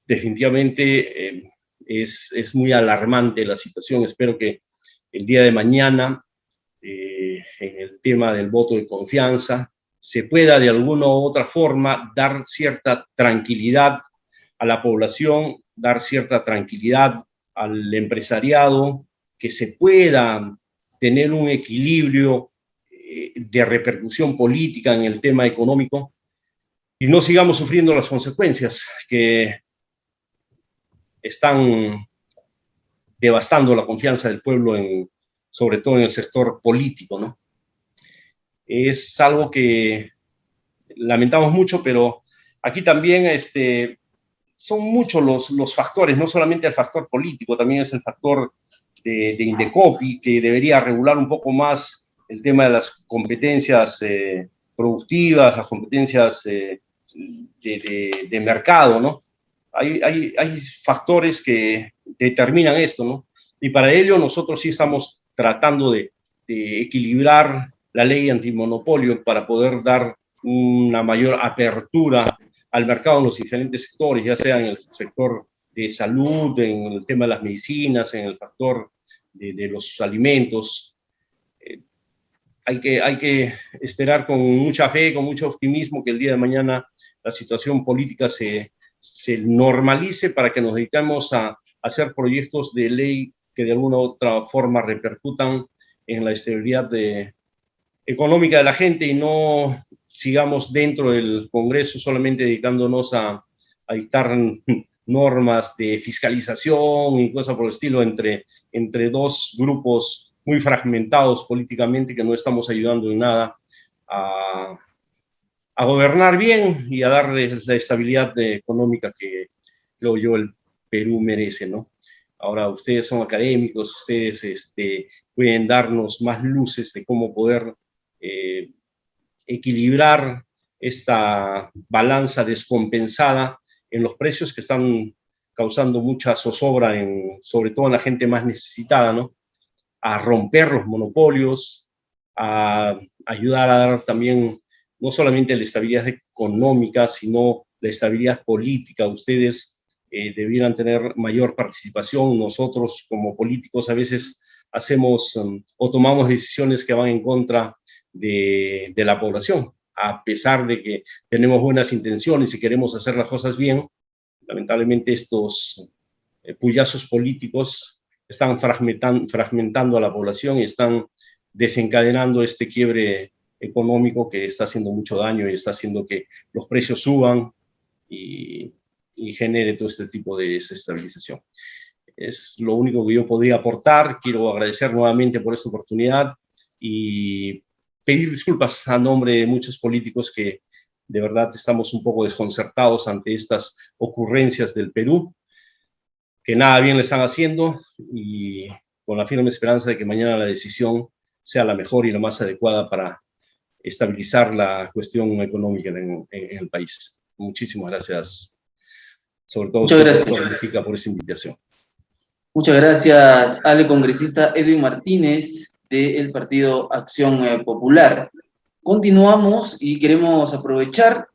Speaker 7: definitivamente es muy alarmante la situación. Espero que el día de mañana, en el tema del voto de confianza, se pueda de alguna u otra forma dar cierta tranquilidad a la población, dar cierta tranquilidad al empresariado, que se pueda tener un equilibrio de repercusión política en el tema económico, y no sigamos sufriendo las consecuencias que están devastando la confianza del pueblo, sobre todo en el sector político, ¿no? Es algo que lamentamos mucho, pero aquí también son muchos los factores, no solamente el factor político, también es el factor de Indecopi, que debería regular un poco más el tema de las competencias productivas, las competencias de mercado, ¿no? Hay factores que determinan esto, ¿no? Y para ello nosotros sí estamos tratando de equilibrar la ley antimonopolio para poder dar una mayor apertura al mercado en los diferentes sectores, ya sea en el sector de salud, en el tema de las medicinas, en el factor de los alimentos. Hay que esperar con mucha fe, con mucho optimismo, que el día de mañana la situación política se normalice, para que nos dediquemos a hacer proyectos de ley que de alguna u otra forma repercutan en la estabilidad económica de la gente, y no sigamos dentro del Congreso solamente dedicándonos a dictar normas de fiscalización y cosas por el estilo entre dos grupos muy fragmentados políticamente, que no estamos ayudando en nada a gobernar bien y a darle la estabilidad económica que, creo yo, el Perú merece, ¿no? Ahora, ustedes son académicos, ustedes pueden darnos más luces de cómo poder equilibrar esta balanza descompensada en los precios, que están causando mucha zozobra, sobre todo en la gente más necesitada, ¿no? A romper los monopolios, a ayudar a dar también no solamente la estabilidad económica, sino la estabilidad política. Ustedes debieran tener mayor participación. Nosotros como políticos a veces hacemos o tomamos decisiones que van en contra de la población, a pesar de que tenemos buenas intenciones y queremos hacer las cosas bien. Lamentablemente estos puyazos políticos están fragmentando a la población y están desencadenando este quiebre económico que está haciendo mucho daño y está haciendo que los precios suban y genere todo este tipo de desestabilización. Es lo único que yo podría aportar. Quiero agradecer nuevamente por esta oportunidad y pedir disculpas a nombre de muchos políticos que de verdad estamos un poco desconcertados ante estas ocurrencias del Perú, que nada bien le están haciendo, y con la firme esperanza de que mañana la decisión sea la mejor y la más adecuada para estabilizar la cuestión económica en el país. Muchísimas gracias, sobre todo doctor Mujica, por esa invitación.
Speaker 1: Muchas gracias al congresista Edwin Martínez del Partido Acción Popular. Continuamos y queremos aprovechar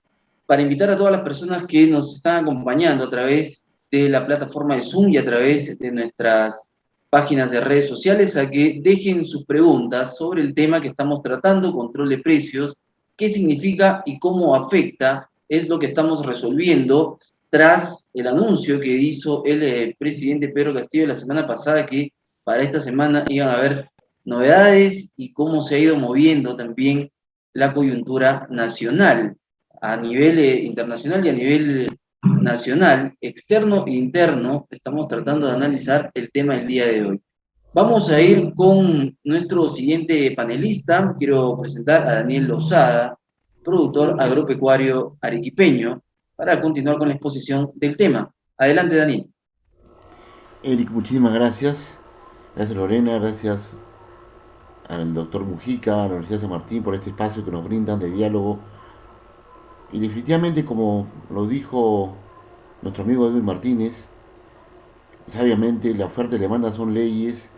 Speaker 1: para invitar a todas las personas que nos están acompañando a través de la plataforma de Zoom y a través de nuestras páginas de redes sociales a que dejen sus preguntas sobre el tema que estamos tratando, control de precios, qué significa y cómo afecta, es lo que estamos resolviendo tras el anuncio que hizo el presidente Pedro Castillo la semana pasada, que para esta semana iban a haber novedades y cómo se ha ido moviendo también la coyuntura nacional, a nivel internacional y a nivel nacional, externo e interno. Estamos tratando de analizar el tema del día de hoy. Vamos a ir con nuestro siguiente panelista. Quiero presentar a Daniel Lozada, productor agropecuario arequipeño, para continuar con la exposición del tema. Adelante, Daniel.
Speaker 8: Eric, muchísimas gracias. Gracias Lorena, gracias al doctor Mujica, a la Universidad de San Martín por este espacio que nos brindan de diálogo. Y definitivamente, como lo dijo nuestro amigo Edwin Martínez, sabiamente la oferta y la demanda son leyes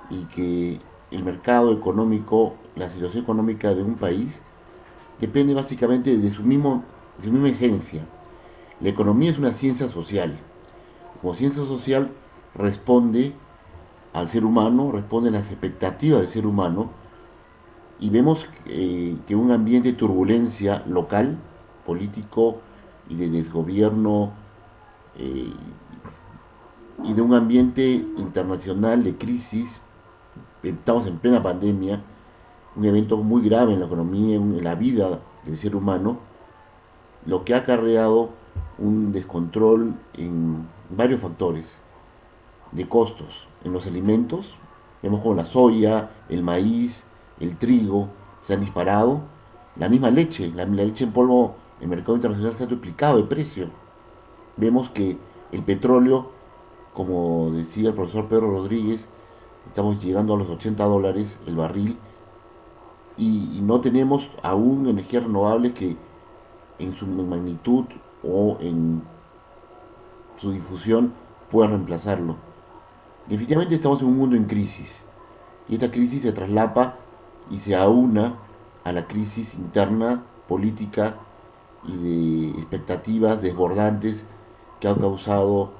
Speaker 8: y que el mercado económico, la situación económica de un país, depende básicamente de su misma esencia. La economía es una ciencia social. Como ciencia social responde al ser humano, responde a las expectativas del ser humano, y vemos que un ambiente de turbulencia local, político y de desgobierno, y de un ambiente internacional de crisis, estamos en plena pandemia, un evento muy grave en la economía, en la vida del ser humano, lo que ha acarreado un descontrol en varios factores de costos. En los alimentos, vemos como la soya, el maíz, el trigo se han disparado. La misma leche, la leche en polvo en el mercado internacional se ha duplicado de precio. Vemos que el petróleo, como decía el profesor Pedro Rodríguez, estamos llegando a los $80 el barril, y no tenemos aún energías renovables que en su magnitud o en su difusión puedan reemplazarlo. Definitivamente estamos en un mundo en crisis, y esta crisis se traslapa y se aúna a la crisis interna, política y de expectativas desbordantes que han causado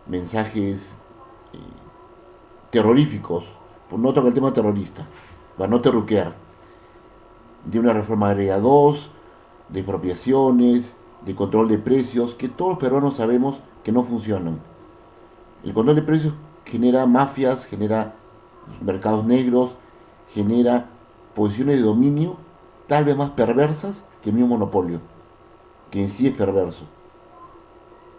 Speaker 8: mensajes terroríficos, no toca el tema terrorista, para no terruquear, de una reforma agraria 2, de expropiaciones, de control de precios, que todos los peruanos sabemos que no funcionan. El control de precios genera mafias, genera mercados negros, genera posiciones de dominio tal vez más perversas que el mismo monopolio, que en sí es perverso.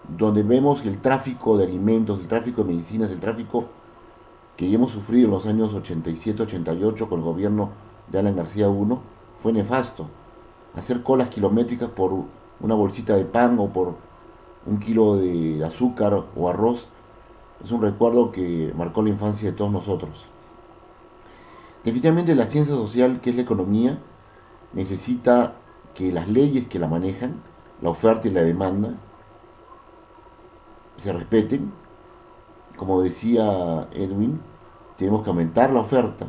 Speaker 8: Donde vemos que el tráfico de alimentos, el tráfico de medicinas, el tráfico que ya hemos sufrido en los años 87-88 con el gobierno de Alan García I, fue nefasto. Hacer colas kilométricas por una bolsita de pan o por un kilo de azúcar o arroz es un recuerdo que marcó la infancia de todos nosotros. Definitivamente la ciencia social, que es la economía, necesita que las leyes que la manejan, la oferta y la demanda, se respeten. Como decía Edwin, tenemos que aumentar la oferta,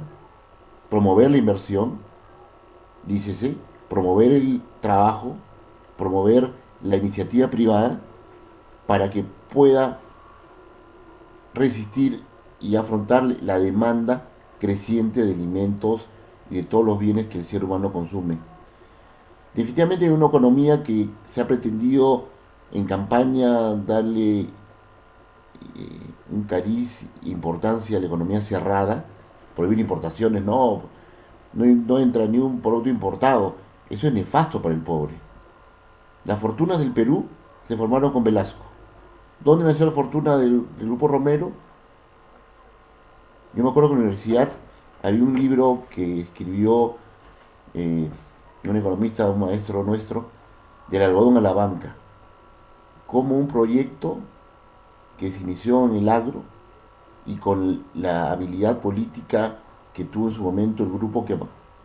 Speaker 8: promover la inversión, dícese, promover el trabajo, promover la iniciativa privada para que pueda resistir y afrontar la demanda creciente de alimentos y de todos los bienes que el ser humano consume. Definitivamente hay una economía que se ha pretendido en campaña darle un cariz, importancia a la economía cerrada, prohibir importaciones, no entra ni un producto importado. Eso es nefasto para el pobre. Las fortunas del Perú se formaron con Velasco. ¿Dónde nació la fortuna del Grupo Romero? Yo me acuerdo que en la universidad había un libro que escribió un economista, un maestro nuestro, del algodón a la banca, como un proyecto que se inició en el agro y con la habilidad política que tuvo en su momento el grupo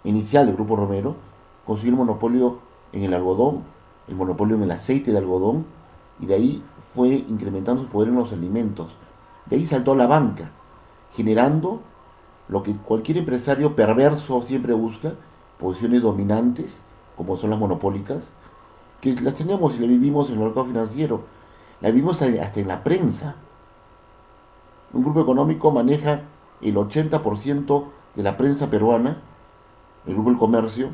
Speaker 8: inicial del Grupo Romero, consiguió el monopolio en el algodón, el monopolio en el aceite de algodón, y de ahí fue incrementando su poder en los alimentos. De ahí saltó a la banca, generando lo que cualquier empresario perverso siempre busca, posiciones dominantes, como son las monopólicas, que las tenemos y las vivimos en el mercado financiero, la vivimos hasta en la prensa. Un grupo económico maneja el 80% de la prensa peruana, el grupo del comercio,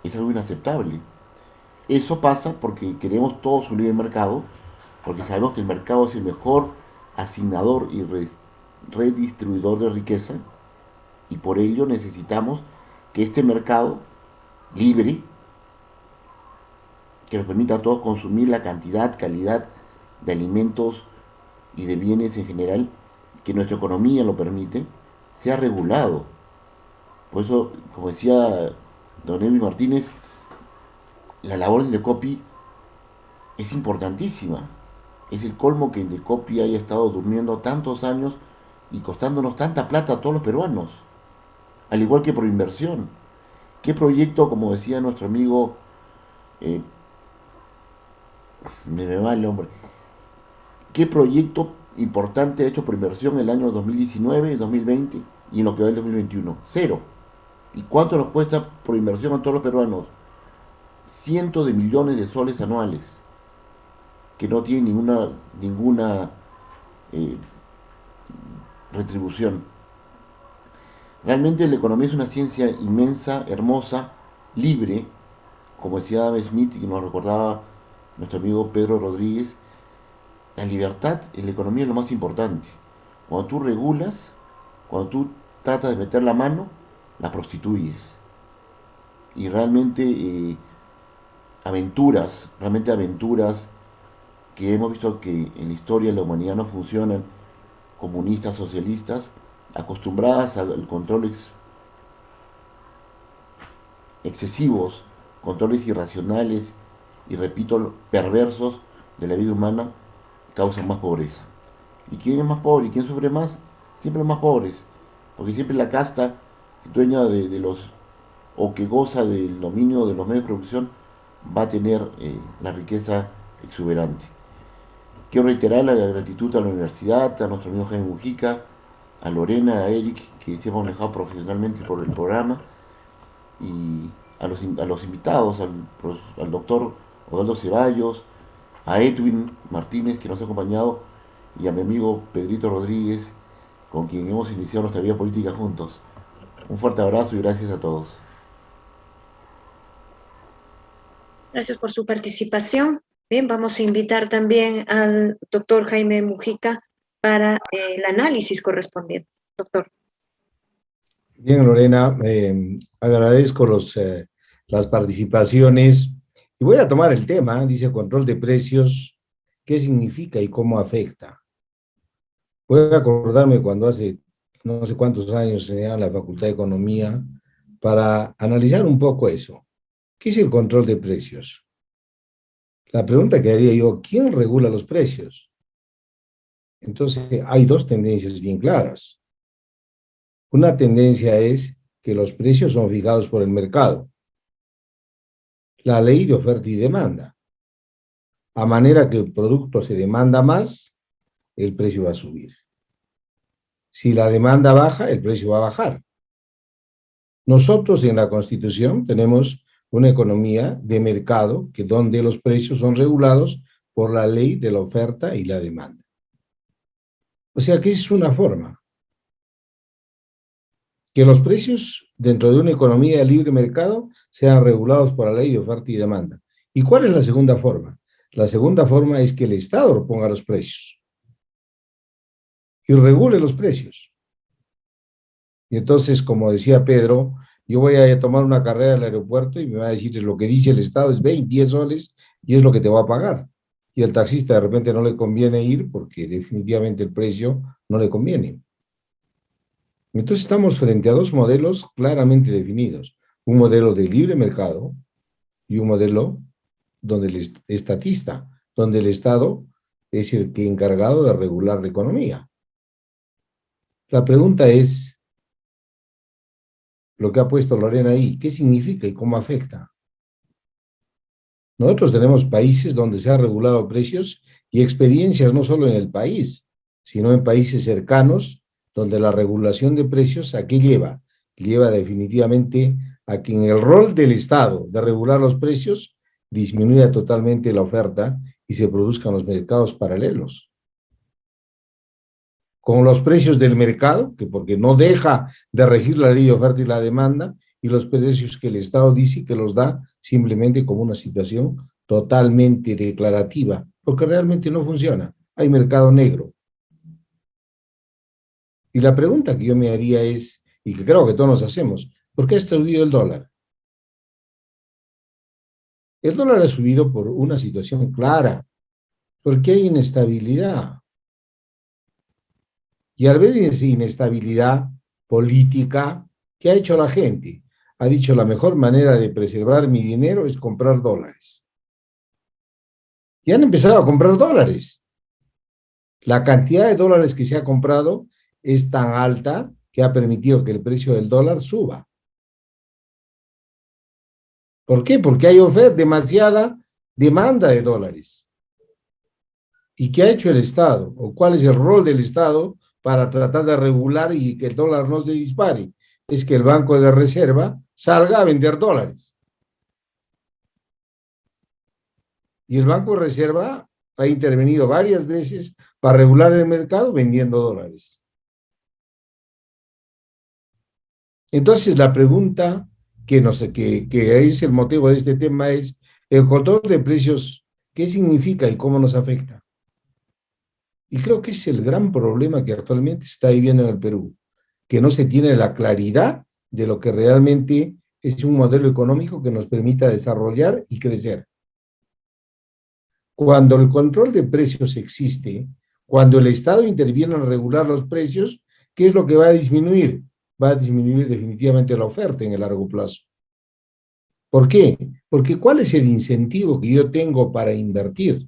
Speaker 8: es algo inaceptable. Eso pasa porque queremos todos un libre mercado, porque sabemos que el mercado es el mejor asignador y redistribuidor de riqueza, Y por ello necesitamos que este mercado libre, que nos permita a todos consumir la cantidad, calidad de alimentos y de bienes en general, que nuestra economía lo permite, sea regulado. Por eso, como decía don Edwin Martínez, la labor de Indecopi es importantísima. Es el colmo que Indecopi haya estado durmiendo tantos años y costándonos tanta plata a todos los peruanos, al igual que por inversión. ¿Qué proyecto, como decía nuestro amigo, me va el nombre, qué proyecto importante ha hecho por inversión en el año 2019, 2020 y en lo que va del 2021? Cero. ¿Y cuánto nos cuesta por inversión a todos los peruanos? Cientos de millones de soles anuales, que no tienen ninguna retribución. Realmente la economía es una ciencia inmensa, hermosa, libre, como decía Adam Smith y nos recordaba nuestro amigo Pedro Rodríguez. La libertad en la economía es lo más importante. Cuando tú regulas, cuando tú tratas de meter la mano, la prostituyes. Y realmente realmente aventuras que hemos visto que en la historia de la humanidad no funcionan, comunistas, socialistas, acostumbradas al control excesivos, controles irracionales y, repito, perversos de la vida humana, causan más pobreza. ¿Y quién es más pobre? ¿Y quién sufre más? Siempre los más pobres, porque siempre la casta dueña de los, o que goza del dominio de los medios de producción, va a tener la riqueza exuberante. Quiero reiterar la gratitud a la universidad, a nuestro amigo Jaime Mujica, a Lorena, a Eric, que se han manejado profesionalmente por el programa, y a los invitados, al doctor Osvaldo Ceballos, a Edwin Martínez, que nos ha acompañado, y a mi amigo Pedrito Rodríguez, con quien hemos iniciado nuestra vida política juntos. Un fuerte abrazo y gracias a todos.
Speaker 2: Gracias por su participación. Bien, vamos a invitar también al doctor Jaime Mujica para el análisis correspondiente. Doctor.
Speaker 3: Bien, Lorena, agradezco las participaciones y voy a tomar el tema, dice control de precios, qué significa y cómo afecta. Voy a acordarme cuando hace no sé cuántos años enseñaba en la Facultad de Economía para analizar un poco eso. ¿Qué es el control de precios? La pregunta que haría yo, ¿quién regula los precios? Entonces, hay dos tendencias bien claras. Una tendencia es que los precios son fijados por el mercado. La ley de oferta y demanda. A manera que el producto se demanda más, el precio va a subir. Si la demanda baja, el precio va a bajar. Nosotros en la Constitución tenemos una economía de mercado donde los precios son regulados por la ley de la oferta y la demanda. O sea que es una forma. Que los precios dentro de una economía de libre mercado sean regulados por la ley de oferta y demanda. ¿Y cuál es la segunda forma? La segunda forma es que el Estado ponga los precios y regule los precios. Y entonces, como decía Pedro, yo voy a tomar una carrera al aeropuerto y me va a decir lo que dice el Estado es 10 soles y es lo que te va a pagar. Y al taxista de repente no le conviene ir porque definitivamente el precio no le conviene. Entonces estamos frente a dos modelos claramente definidos. Un modelo de libre mercado y un modelo donde el estatista, donde el Estado es el que encargado de regular la economía. La pregunta es, lo que ha puesto Lorena ahí, ¿qué significa y cómo afecta? Nosotros tenemos países donde se han regulado precios y experiencias no solo en el país, sino en países cercanos, donde la regulación de precios, ¿a qué lleva? Lleva definitivamente a que en el rol del Estado de regular los precios disminuya totalmente la oferta y se produzcan los mercados paralelos. Con los precios del mercado, que porque no deja de regir la ley de oferta y la demanda, y los precios que el Estado dice que los da simplemente como una situación totalmente declarativa, porque realmente no funciona. Hay mercado negro. Y la pregunta que yo me haría es, y que creo que todos nos hacemos, ¿por qué ha subido el dólar? El dólar ha subido por una situación clara, porque hay inestabilidad. Y al ver esa inestabilidad política, ¿qué ha hecho la gente? Ha dicho, la mejor manera de preservar mi dinero es comprar dólares. Y han empezado a comprar dólares. La cantidad de dólares que se ha comprado es tan alta que ha permitido que el precio del dólar suba. ¿Por qué? Porque hay demasiada demanda de dólares. ¿Y qué ha hecho el Estado? ¿O cuál es el rol del Estado para tratar de regular y que el dólar no se dispare? Es que el Banco de Reserva salga a vender dólares. Y el Banco de Reserva ha intervenido varias veces para regular el mercado vendiendo dólares. Entonces, la pregunta que es el motivo de este tema es, el control de precios, ¿qué significa y cómo nos afecta? Y creo que es el gran problema que actualmente está viviendo en el Perú, que no se tiene la claridad de lo que realmente es un modelo económico que nos permita desarrollar y crecer. Cuando el control de precios existe, cuando el Estado interviene en regular los precios, ¿qué es lo que va a disminuir? Va a disminuir definitivamente la oferta en el largo plazo. ¿Por qué? Porque ¿cuál es el incentivo que yo tengo para invertir?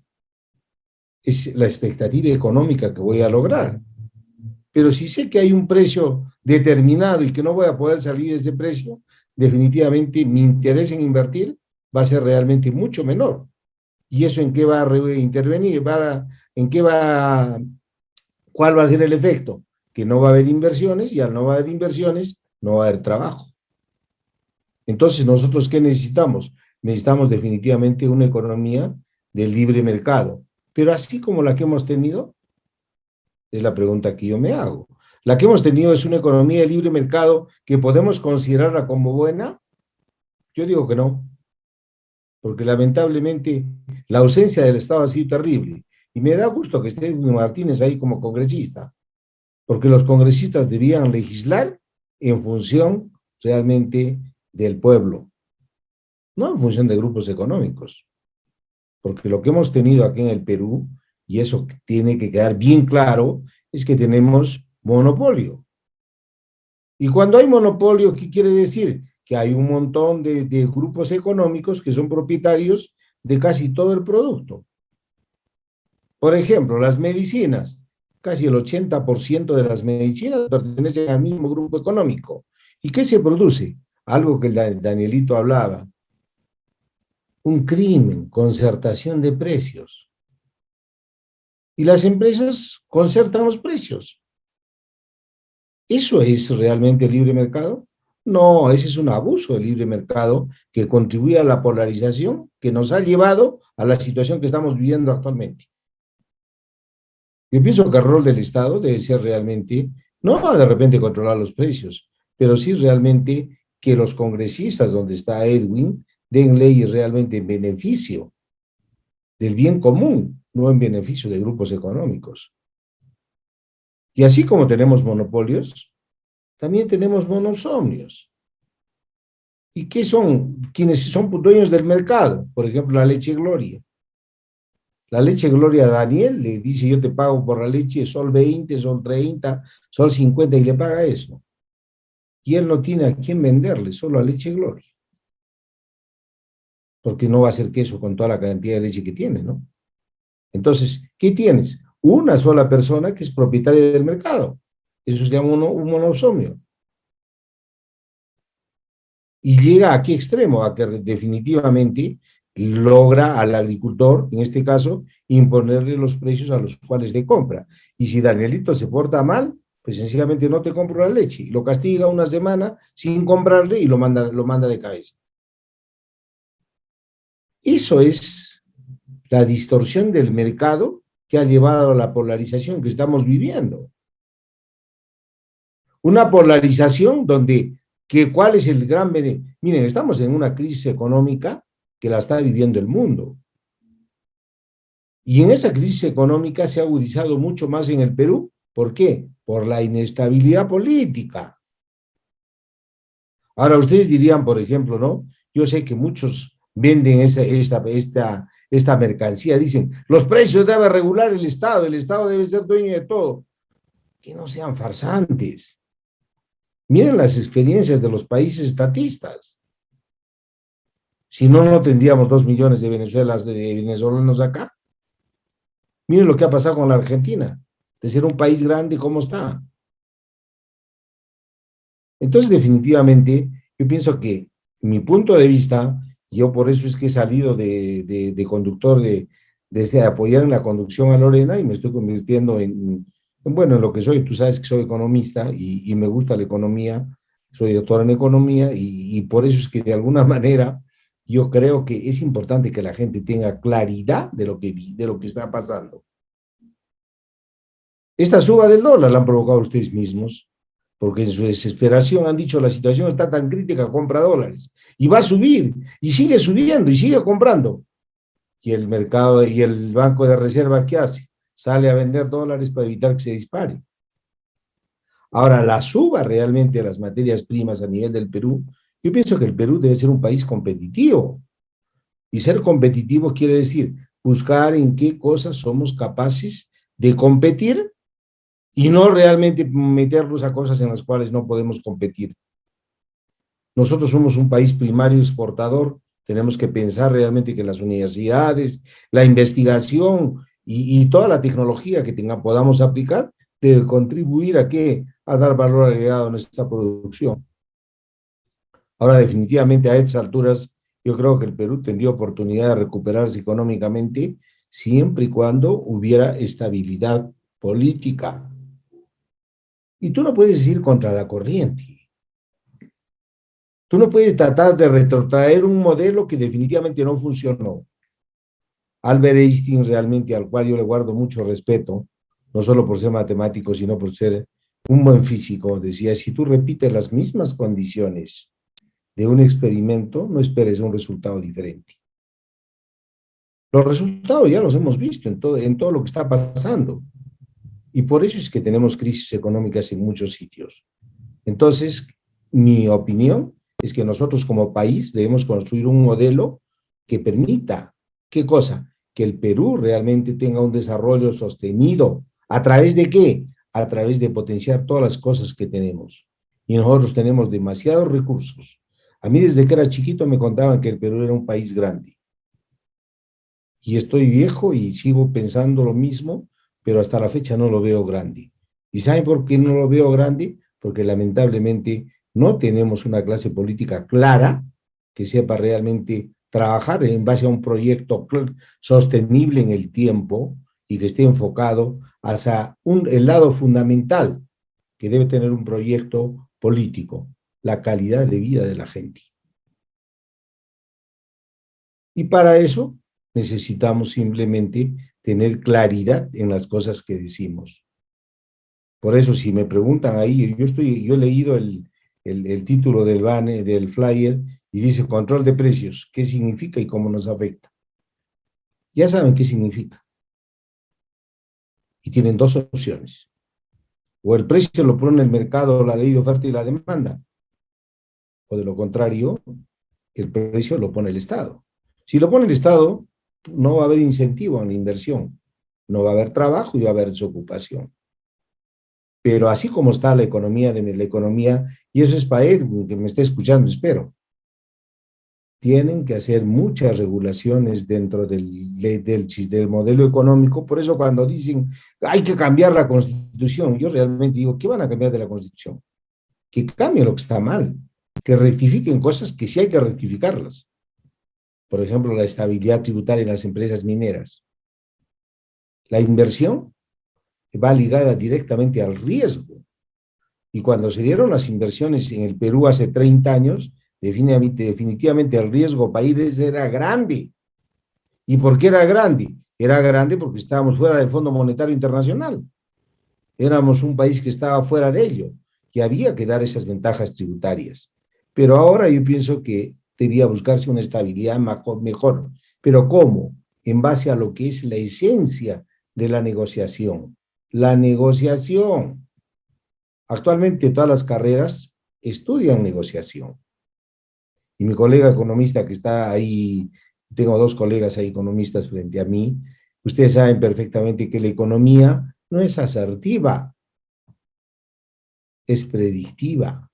Speaker 3: Es la expectativa económica que voy a lograr. Pero si sé que hay un precio determinado y que no voy a poder salir de ese precio, definitivamente mi interés en invertir va a ser realmente mucho menor. ¿Y eso en qué va a intervenir? ¿Cuál va a ser el efecto? Que no va a haber inversiones y al no haber inversiones no va a haber trabajo. Entonces, ¿nosotros qué necesitamos? Necesitamos definitivamente una economía del libre mercado. Pero así como la que hemos tenido, es la pregunta que yo me hago. ¿La que hemos tenido es una economía de libre mercado que podemos considerarla como buena? Yo digo que no. Porque lamentablemente la ausencia del Estado ha sido terrible. Y me da gusto que esté Edwin Martínez ahí como congresista, porque los congresistas debían legislar en función realmente del pueblo, no en función de grupos económicos. Porque lo que hemos tenido aquí en el Perú, y eso tiene que quedar bien claro, es que tenemos monopolio. Y cuando hay monopolio, ¿qué quiere decir? Que hay un montón de grupos económicos que son propietarios de casi todo el producto. Por ejemplo, las medicinas. Casi el 80% de las medicinas pertenecen al mismo grupo económico. ¿Y qué se produce? Algo que el Danielito hablaba. Un crimen, concertación de precios. Y las empresas concertan los precios. ¿Eso es realmente libre mercado? No, ese es un abuso del libre mercado que contribuye a la polarización que nos ha llevado a la situación que estamos viviendo actualmente. Yo pienso que el rol del Estado debe ser realmente, no de repente controlar los precios, pero sí realmente que los congresistas, donde está Edwin, den leyes realmente en beneficio del bien común, no en beneficio de grupos económicos. Y así como tenemos monopolios, también tenemos monosomnios. ¿Y qué son? Quienes son dueños del mercado, por ejemplo, la leche Gloria. La leche Gloria Daniel le dice, yo te pago por la leche sol 20, sol 30, sol 50 y le paga eso. Y él no tiene a quién venderle, solo a leche Gloria. Porque no va a hacer queso con toda la cantidad de leche que tiene, ¿no? Entonces, ¿qué tienes? Una sola persona que es propietaria del mercado. Eso se llama un monosomio. Y llega a qué extremo, a que definitivamente logra al agricultor, en este caso, imponerle los precios a los cuales le compra. Y si Danielito se porta mal, pues sencillamente no te compro la leche. Y lo castiga una semana sin comprarle y lo manda de cabeza. Eso es la distorsión del mercado que ha llevado a la polarización que estamos viviendo. Una polarización donde, ¿cuál es el gran beneficio? Miren, estamos en una crisis económica que la está viviendo el mundo. Y en esa crisis económica se ha agudizado mucho más en el Perú. ¿Por qué? Por la inestabilidad política. Ahora, ustedes dirían, por ejemplo, ¿no? Yo sé que muchos venden esta mercancía, dicen, los precios debe regular el Estado debe ser dueño de todo. Que no sean farsantes. Miren las experiencias de los países estatistas. Si no, no tendríamos 2 millones de venezolanos acá. Miren lo que ha pasado con la Argentina, de ser un país grande, ¿cómo está? Entonces, definitivamente, yo pienso que mi punto de vista, yo por eso es que he salido de conductor, desde apoyar en la conducción a Lorena y me estoy convirtiendo bueno, en lo que soy. Tú sabes que soy economista y me gusta la economía, soy doctor en economía y por eso es que de alguna manera yo creo que es importante que la gente tenga claridad de lo que está pasando. Esta suba del dólar la han provocado ustedes mismos, porque en su desesperación han dicho la situación está tan crítica, compra dólares, y va a subir, y sigue subiendo, y sigue comprando. Y el mercado y el Banco de Reserva, ¿qué hace? Sale a vender dólares para evitar que se dispare. Ahora, la suba realmente de las materias primas a nivel del Perú, yo pienso que el Perú debe ser un país competitivo. Y ser competitivo quiere decir buscar en qué cosas somos capaces de competir y no realmente meternos a cosas en las cuales no podemos competir. Nosotros somos un país primario exportador, tenemos que pensar realmente que las universidades, la investigación y toda la tecnología que podamos aplicar debe contribuir a qué, a dar valor agregado a nuestra producción. Ahora, definitivamente, a estas alturas, yo creo que el Perú tendría oportunidad de recuperarse económicamente siempre y cuando hubiera estabilidad política. Y tú no puedes ir contra la corriente. Tú no puedes tratar de retrotraer un modelo que definitivamente no funcionó. Albert Einstein, realmente, al cual yo le guardo mucho respeto, no solo por ser matemático, sino por ser un buen físico, decía, si tú repites las mismas condiciones de un experimento, no esperes un resultado diferente. Los resultados ya los hemos visto en todo lo que está pasando. Y por eso es que tenemos crisis económicas en muchos sitios. Entonces, mi opinión es que nosotros como país debemos construir un modelo que permita, ¿qué cosa? Que el Perú realmente tenga un desarrollo sostenido. ¿A través de qué? A través de potenciar todas las cosas que tenemos. Y nosotros tenemos demasiados recursos. A mí desde que era chiquito me contaban que el Perú era un país grande. Y estoy viejo y sigo pensando lo mismo, pero hasta la fecha no lo veo grande. ¿Y saben por qué no lo veo grande? Porque lamentablemente no tenemos una clase política clara que sepa realmente trabajar en base a un proyecto sostenible en el tiempo y que esté enfocado hacia el lado fundamental que debe tener un proyecto político, la calidad de vida de la gente. Y para eso necesitamos simplemente tener claridad en las cosas que decimos. Por eso, si me preguntan ahí, yo he leído el título del flyer y dice control de precios, ¿qué significa y cómo nos afecta? Ya saben qué significa. Y tienen dos opciones. O el precio lo pone el mercado, la ley de oferta y la demanda, o de lo contrario, el precio lo pone el Estado. Si lo pone el Estado, no va a haber incentivo en la inversión, no va a haber trabajo y va a haber desocupación. Pero así como está la economía, y eso es para él, que me está escuchando, espero, tienen que hacer muchas regulaciones dentro del modelo económico. Por eso cuando dicen hay que cambiar la Constitución, yo realmente digo, ¿qué van a cambiar de la Constitución? Que cambien lo que está mal, que rectifiquen cosas que sí hay que rectificarlas. Por ejemplo, la estabilidad tributaria en las empresas mineras. La inversión va ligada directamente al riesgo. Y cuando se dieron las inversiones en el Perú hace 30 años, definitivamente el riesgo país era grande. ¿Y por qué era grande? Era grande porque estábamos fuera del Fondo Monetario Internacional. Éramos un país que estaba fuera de ello, que había que dar esas ventajas tributarias. Pero ahora yo pienso que debía buscarse una estabilidad mejor. ¿Pero cómo? En base a lo que es la esencia de la negociación. La negociación. Actualmente todas las carreras estudian negociación. Y mi colega economista que está ahí, tengo dos colegas ahí economistas frente a mí, ustedes saben perfectamente que la economía no es asertiva, es predictiva.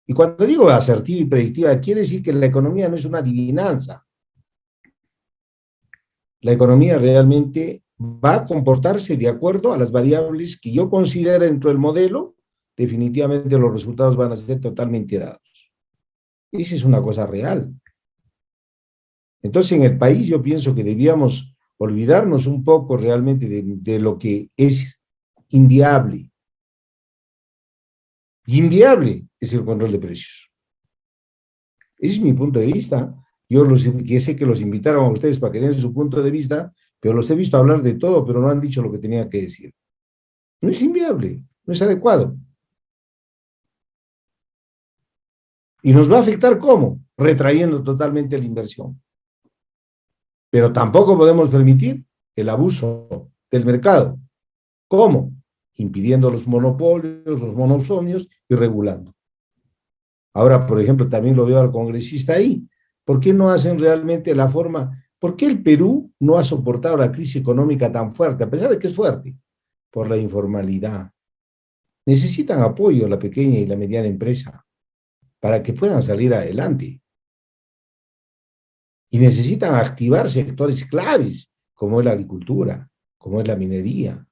Speaker 3: Y cuando digo asertiva y predictiva, quiere decir que la economía no es una adivinanza. La economía realmente va a comportarse de acuerdo a las variables que yo considero dentro del modelo. Definitivamente los resultados van a ser totalmente dados. Esa es una cosa real. Entonces, en el país yo pienso que debíamos olvidarnos un poco realmente de lo que es inviable. Y inviable es el control de precios. Ese es mi punto de vista. Que sé que los invitaron a ustedes para que den su punto de vista, pero los he visto hablar de todo, pero no han dicho lo que tenían que decir. No es inviable, no es adecuado. ¿Y nos va a afectar cómo? Retrayendo totalmente la inversión. Pero tampoco podemos permitir el abuso del mercado. ¿Cómo? Impidiendo los monopolios, los monopolios y regulando. Ahora, por ejemplo, también lo veo al congresista ahí. ¿Por qué no hacen realmente la forma? ¿Por qué el Perú no ha soportado la crisis económica tan fuerte, a pesar de que es fuerte? Por la informalidad. Necesitan apoyo la pequeña y la mediana empresa para que puedan salir adelante. Y necesitan activar sectores claves, como es la agricultura, como es la minería.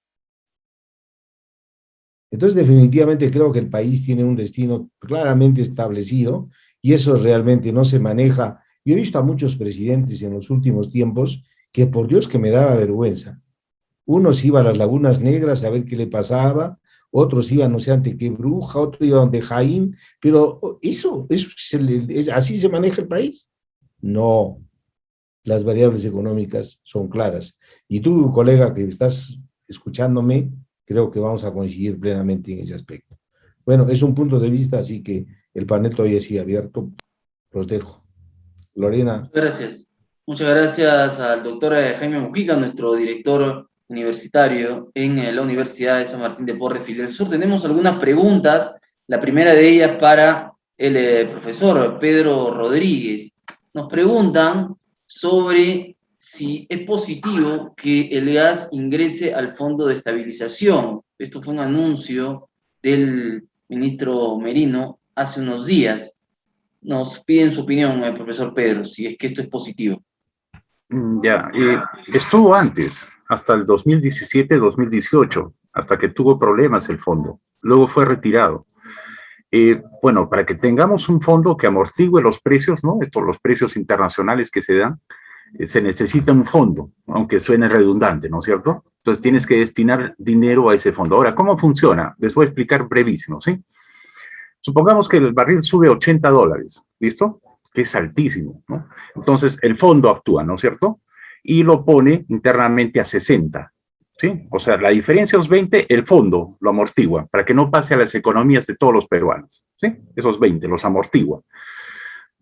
Speaker 3: Entonces, definitivamente creo que el país tiene un destino claramente establecido y eso realmente no se maneja. Yo he visto a muchos presidentes en los últimos tiempos que, por Dios, que me daba vergüenza. Unos iban a las Lagunas Negras a ver qué le pasaba, otros iban no sé ante qué bruja, otros iban donde Jaín, pero ¿así se maneja el país? No, las variables económicas son claras. Y tú, colega, que estás escuchándome, creo que vamos a coincidir plenamente en ese aspecto. Bueno, es un punto de vista, así que el panel todavía sigue abierto. Los dejo. Lorena.
Speaker 1: Gracias. Muchas gracias al doctor Jaime Mujica, nuestro director universitario en la Universidad de San Martín de Porres, Filial Sur. Tenemos algunas preguntas. La primera de ellas para el profesor Pedro Rodríguez. Nos preguntan sobre si es positivo que el gas ingrese al Fondo de Estabilización. Esto fue un anuncio del ministro Merino hace unos días. Nos piden su opinión, profesor Pedro, si es que esto es positivo.
Speaker 5: Ya, estuvo antes, hasta el 2017-2018, hasta que tuvo problemas el fondo. Luego fue retirado. Bueno, para que tengamos un fondo que amortigue los precios, ¿no? Por los precios internacionales que se dan, se necesita un fondo, aunque suene redundante, ¿no es cierto? Entonces tienes que destinar dinero a ese fondo. Ahora, ¿cómo funciona? Les voy a explicar brevísimo, ¿sí? Supongamos que el barril sube $80, ¿listo? Que es altísimo, ¿no? Entonces el fondo actúa, ¿no es cierto? Y lo pone internamente a 60, ¿sí? O sea, la diferencia de los 20, el fondo lo amortigua, para que no pase a las economías de todos los peruanos, ¿sí? Esos 20 los amortigua.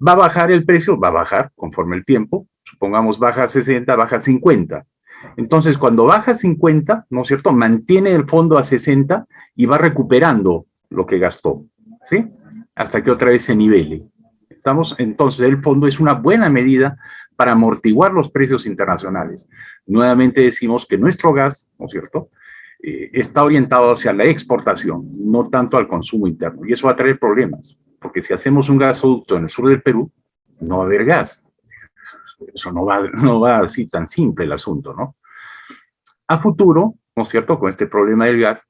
Speaker 5: ¿Va a bajar el precio? Va a bajar conforme el tiempo. Supongamos baja a 60, baja a 50. Entonces, cuando baja a 50, ¿no es cierto? Mantiene el fondo a 60 y va recuperando lo que gastó, ¿sí? Hasta que otra vez se nivele. Entonces, el fondo es una buena medida para amortiguar los precios internacionales. Nuevamente decimos que nuestro gas, ¿no es cierto?, está orientado hacia la exportación, no tanto al consumo interno. Y eso va a traer problemas, porque si hacemos un gasoducto en el sur del Perú, no va a haber gas. Eso no va así tan simple el asunto, ¿no? A futuro, ¿no es cierto?, con este problema del gas,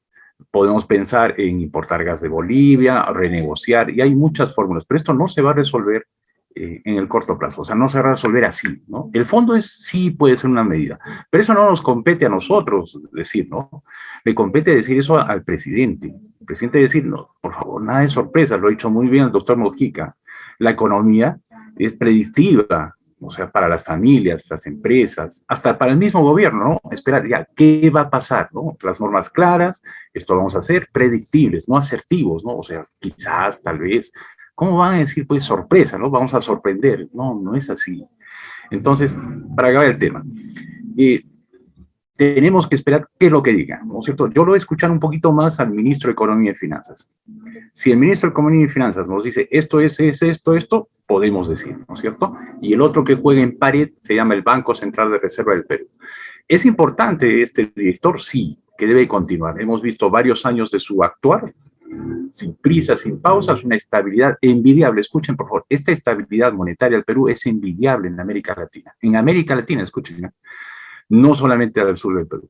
Speaker 5: podemos pensar en importar gas de Bolivia, renegociar, y hay muchas fórmulas, pero esto no se va a resolver en el corto plazo, o sea, no se va a resolver así, ¿no? El fondo sí puede ser una medida, pero eso no nos compete a nosotros decir, ¿no? Le compete decir eso al presidente. El presidente decir, no, por favor, nada de sorpresa, lo ha dicho muy bien el doctor Mojica, la economía es predictiva, o sea, para las familias, las empresas, hasta para el mismo gobierno, ¿no? Esperar, ya, ¿qué va a pasar, no? Las normas claras, esto lo vamos a hacer, predictibles, no asertivos, ¿no? O sea, quizás, tal vez, ¿cómo van a decir, pues, sorpresa, no? Vamos a sorprender, no, no es así. Entonces, para acabar el tema, tenemos que esperar qué es lo que digan, ¿no es cierto? Yo lo voy a escuchar un poquito más al ministro de Economía y Finanzas. Si el ministro de Economía y Finanzas nos dice esto es esto, podemos decir, ¿no es cierto? Y el otro que juega en pared se llama el Banco Central de Reserva del Perú. ¿Es importante este director? Sí, que debe continuar. Hemos visto varios años de su actuar, sin prisa, sin pausas, una estabilidad envidiable. Escuchen, por favor, esta estabilidad monetaria del Perú es envidiable en América Latina. En América Latina, escuchen, no solamente al sur del Perú,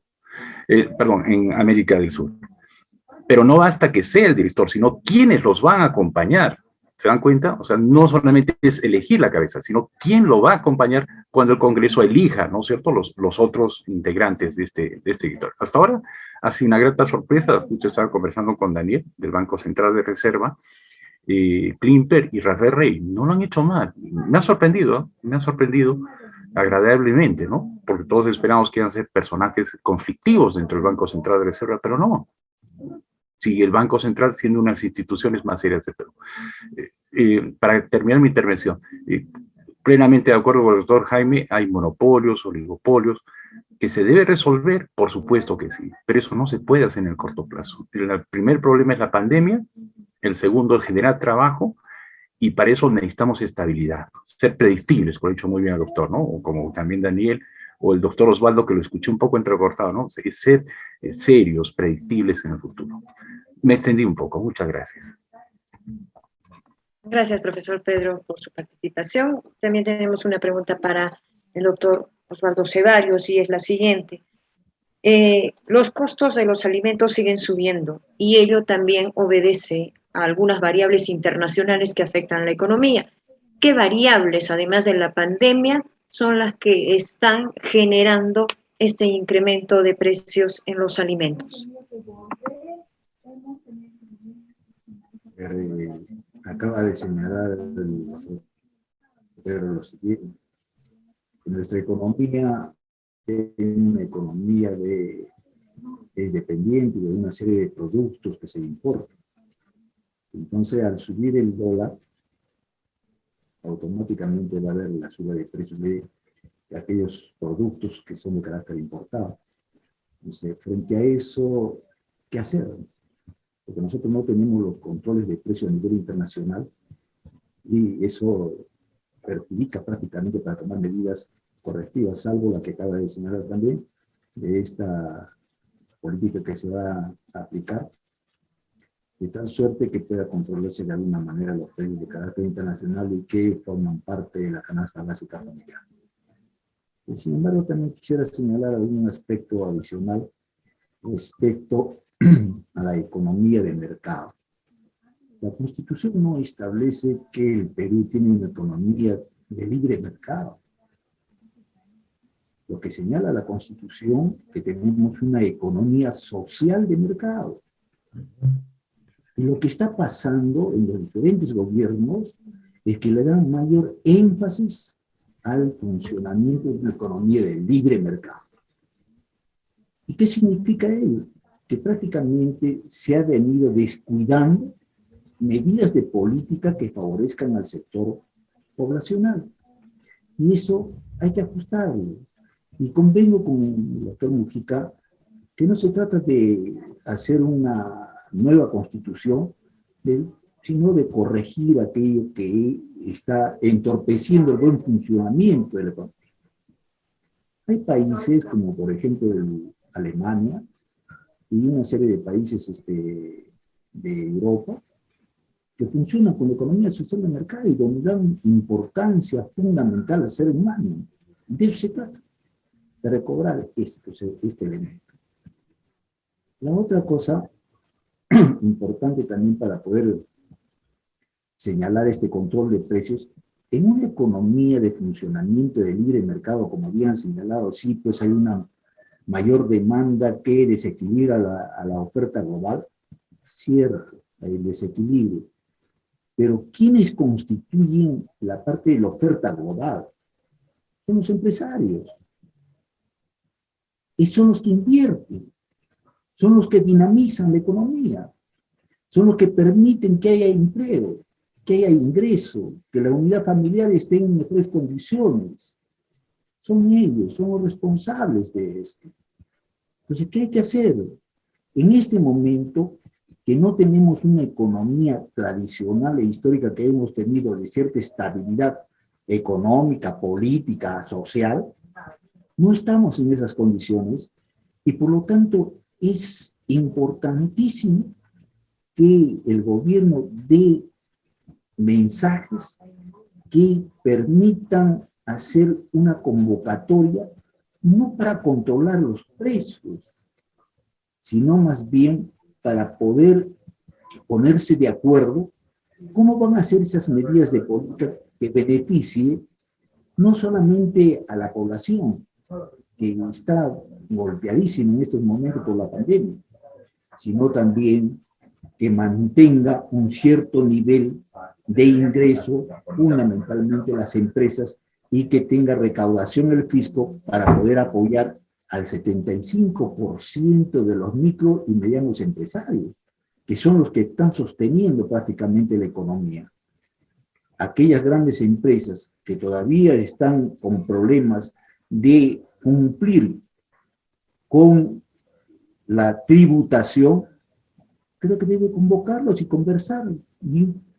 Speaker 5: perdón, en América del Sur. Pero no basta que sea el director, sino quiénes los van a acompañar. ¿Se dan cuenta? O sea, no solamente es elegir la cabeza, sino quién lo va a acompañar cuando el Congreso elija, ¿no es cierto?, los otros integrantes de este director. Hasta ahora ha sido una grata sorpresa. Yo estaba conversando con Daniel, del Banco Central de Reserva, Klimper y Rafael Rey. No lo han hecho mal. Me ha sorprendido agradablemente, ¿no? Porque todos esperamos que iban a ser personajes conflictivos dentro del Banco Central de Reserva, pero no. Sigue el Banco Central siendo una de las instituciones más serias de Perú. Para terminar mi intervención, plenamente de acuerdo con el doctor Jaime, hay monopolios, oligopolios, que se debe resolver, por supuesto que sí, pero eso no se puede hacer en el corto plazo. El primer problema es la pandemia, el segundo es generar trabajo, y para eso necesitamos estabilidad, ser predictibles, como ha dicho muy bien el doctor, ¿no? O como también Daniel, o el doctor Osvaldo, que lo escuché un poco entrecortado, ¿no? Ser serios, predictibles en el futuro. Me extendí un poco, muchas gracias.
Speaker 2: Gracias, profesor Pedro, por su participación. También tenemos una pregunta para el doctor Osvaldo Ceballos, y es la siguiente. Los costos de los alimentos siguen subiendo, y ello también obedece a algunas variables internacionales que afectan la economía. ¿Qué variables, además de la pandemia, son las que están generando este incremento de precios en los alimentos?
Speaker 6: Acaba de señalar el doctor Pedro lo siguiente. Nuestra economía es una economía dependiente de una serie de productos que se importan. Entonces, al subir el dólar, automáticamente va a haber la suba de precios de aquellos productos que son de carácter importado. Entonces, frente a eso, ¿qué hacer? Porque nosotros no tenemos los controles de precios a nivel internacional, y eso perjudica prácticamente para tomar medidas correctivas, salvo la que acaba de señalar también, de esta política que se va a aplicar, de tal suerte que pueda controlarse de alguna manera los precios de carácter internacional y que forman parte de la canasta básica familiar. Y sin embargo, también quisiera señalar algún aspecto adicional respecto a la economía de mercado. La Constitución no establece que el Perú tiene una economía de libre mercado. Lo que señala la Constitución es que tenemos una economía social de mercado. Y lo que está pasando en los diferentes gobiernos es que le dan mayor énfasis al funcionamiento de una economía de libre mercado. ¿Y qué significa ello? Que prácticamente se ha venido descuidando medidas de política que favorezcan al sector poblacional. Y eso hay que ajustarlo. Y convengo con el doctor Mujica que no se trata de hacer una nueva constitución, sino de corregir aquello que está entorpeciendo el buen funcionamiento de la economía. Hay países como, por ejemplo, Alemania y una serie de países de Europa que funcionan con la economía social de mercado y donde dan importancia fundamental al ser humano. De eso se trata, de recobrar este elemento. La otra cosa importante también para poder señalar este control de precios, en una economía de funcionamiento de libre mercado, como habían señalado, sí, pues hay una mayor demanda que desequilibra a la oferta global. Cierto, hay desequilibrio. Pero ¿quiénes constituyen la parte de la oferta global? Son los empresarios. Y son los que invierten. Son los que dinamizan la economía. Son los que permiten que haya empleo, que haya ingreso, que la unidad familiar esté en mejores condiciones. Son ellos, son los responsables de esto. Entonces, ¿qué hay que hacer? En este momento, que no tenemos una economía tradicional e histórica que hemos tenido de cierta estabilidad económica, política, social, no estamos en esas condiciones y por lo tanto es importantísimo que el gobierno dé mensajes que permitan hacer una convocatoria no para controlar los precios, sino más bien para poder ponerse de acuerdo cómo van a ser esas medidas de política que beneficie no solamente a la población, que está golpeadísima en estos momentos por la pandemia, sino también que mantenga un cierto nivel de ingreso, fundamentalmente las empresas, y que tenga recaudación el fisco para poder apoyar al 75% de los micro y medianos empresarios, que son los que están sosteniendo prácticamente la economía. Aquellas grandes empresas que todavía están con problemas de cumplir con la tributación, creo que debe convocarlos y conversar.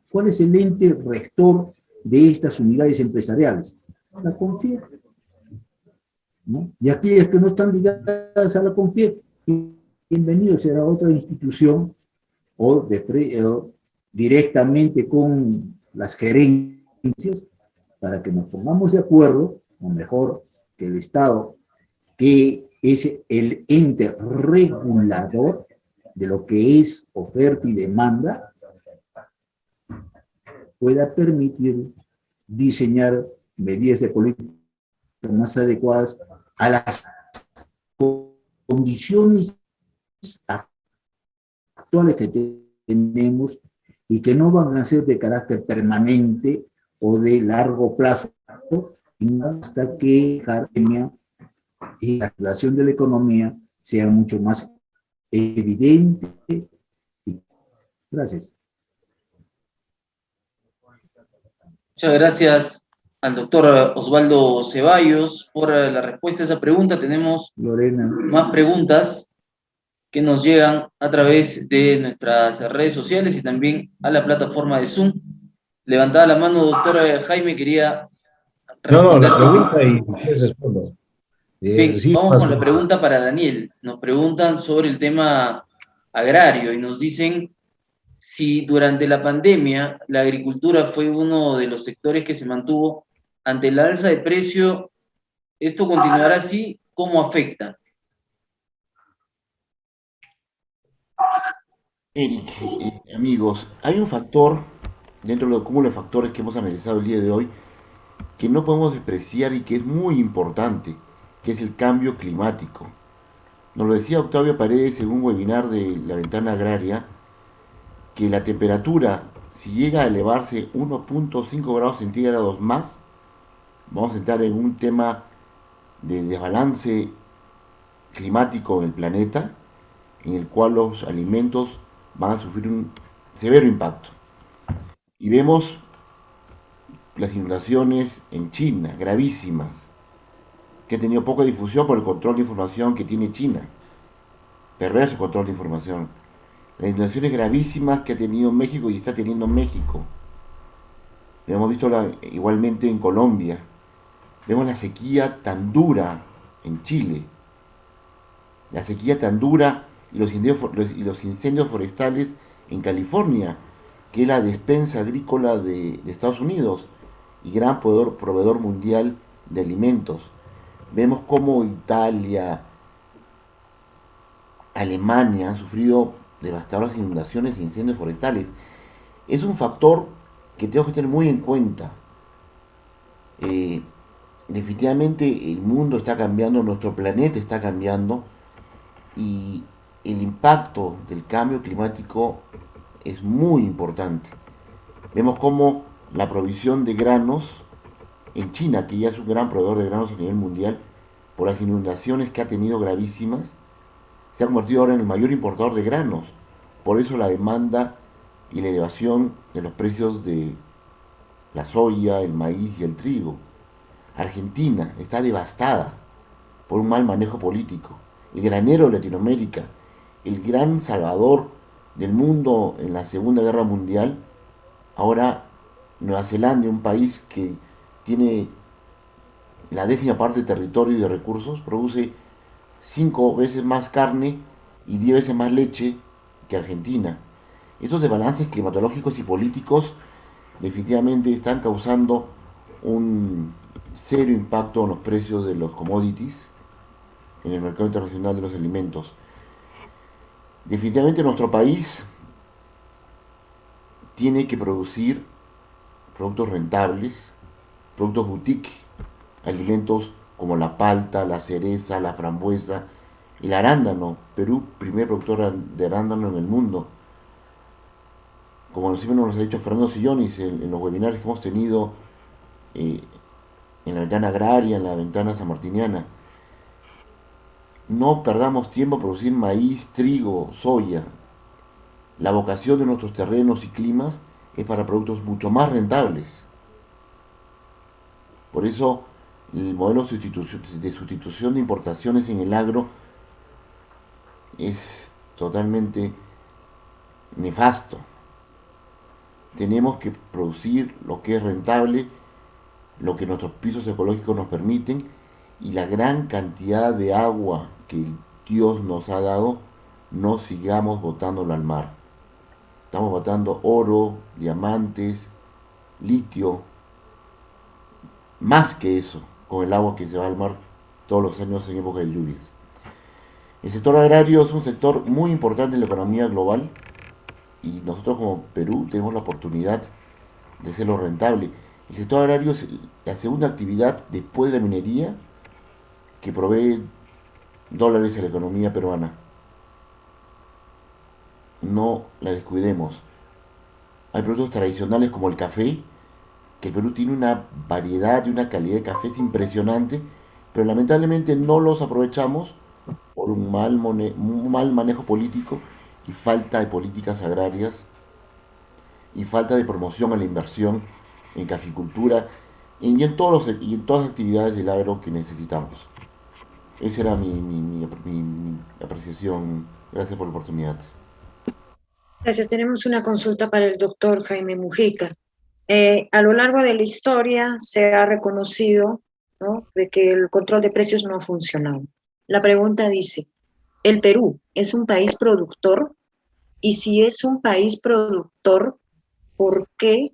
Speaker 6: ¿Cuál es el ente rector de estas unidades empresariales? La CONFIEP, ¿no? Y aquellas que no están ligadas a la CONFIEP, bienvenidos será otra institución o directamente con las gerencias para que nos pongamos de acuerdo, o mejor, que el Estado, que es el ente regulador de lo que es oferta y demanda, pueda permitir diseñar medidas de política más adecuadas a las condiciones actuales que tenemos y que no van a ser de carácter permanente o de largo plazo, sino hasta que la pandemia y la relación de la economía sea mucho más evidente. Gracias.
Speaker 1: Muchas gracias al doctor Osvaldo Ceballos por la respuesta a esa pregunta. Tenemos
Speaker 6: Lorena.
Speaker 1: más preguntas que nos llegan a través de nuestras redes sociales y también a la plataforma de Zoom. Levantada la mano, doctor Jaime, quería responder.
Speaker 3: La pregunta y después respondo.
Speaker 1: Bien, vamos con la pregunta para Daniel. Nos preguntan sobre el tema agrario y nos dicen si durante la pandemia la agricultura fue uno de los sectores que se mantuvo ante la alza de precio. ¿Esto continuará así? ¿Cómo afecta?
Speaker 8: Eric, amigos, hay un factor dentro del cúmulo de factores que hemos analizado el día de hoy que no podemos despreciar y que es muy importante, que es el cambio climático. Nos lo decía Octavio Paredes en un webinar de La Ventana Agraria, que la temperatura, si llega a elevarse 1.5 grados centígrados más, vamos a entrar en un tema de desbalance climático en el planeta, en el cual los alimentos van a sufrir un severo impacto. Y vemos las inundaciones en China, gravísimas, que han tenido poca difusión por el control de información que tiene China. Perverso control de información. Las inundaciones gravísimas que ha tenido México y está teniendo México. Lo hemos visto igualmente en Colombia. Vemos la sequía tan dura en Chile. La sequía tan dura y los incendios forestales en California, que es la despensa agrícola de Estados Unidos y gran proveedor mundial de alimentos. Vemos cómo Italia, Alemania han sufrido devastadoras inundaciones e incendios forestales. Es un factor que tenemos que tener muy en cuenta. Definitivamente el mundo está cambiando, nuestro planeta está cambiando y el impacto del cambio climático es muy importante. Vemos cómo la provisión de granos en China, que ya es un gran proveedor de granos a nivel mundial, por las inundaciones que ha tenido gravísimas, se ha convertido ahora en el mayor importador de granos. Por eso la demanda y la elevación de los precios de la soya, el maíz y el trigo. Argentina está devastada por un mal manejo político. el granero de Latinoamérica, el gran salvador del mundo en la Segunda Guerra Mundial, ahora Nueva Zelanda, un país que tiene la 10ª parte de territorio y de recursos, produce 5 veces más carne y 10 veces más leche que Argentina. Estos desbalances climatológicos y políticos definitivamente están causando un serio impacto en los precios de los commodities en el mercado internacional de los alimentos. Definitivamente nuestro país tiene que producir productos rentables, productos boutique, alimentos como la palta, la cereza, la frambuesa, el arándano. Perú, primer productor de arándano en el mundo. Como siempre nos ha dicho Fernando Sillonis en los webinars que hemos tenido en la ventana agraria, en la ventana sanmartiniana. No perdamos tiempo a producir maíz, trigo, soya. La vocación de nuestros terrenos y climas es para productos mucho más rentables. Por eso el modelo de sustitución de importaciones en el agro es totalmente nefasto. Tenemos que producir lo que es rentable, lo que nuestros pisos ecológicos nos permiten, y la gran cantidad de agua que Dios nos ha dado, no sigamos botándola al mar. Estamos botando oro, diamantes, litio, más que eso, con el agua que se va al mar todos los años en época de lluvias. El sector agrario es un sector muy importante en la economía global y nosotros como Perú tenemos la oportunidad de hacerlo rentable. El sector agrario es la segunda actividad después de la minería que provee dólares a la economía peruana. No la descuidemos. Hay productos tradicionales como el café, que el Perú tiene una variedad y una calidad de cafés impresionante, pero lamentablemente no los aprovechamos por un mal manejo político y falta de políticas agrarias y falta de promoción a la inversión en caficultura y en todas las actividades del agro que necesitamos. Esa era mi apreciación. Gracias por la oportunidad.
Speaker 2: Gracias. Tenemos una consulta para el doctor Jaime Mujica. A lo largo de la historia se ha reconocido, ¿no?, de que el control de precios no ha funcionado. La pregunta dice, ¿el Perú es un país productor? Y si es un país productor, ¿por qué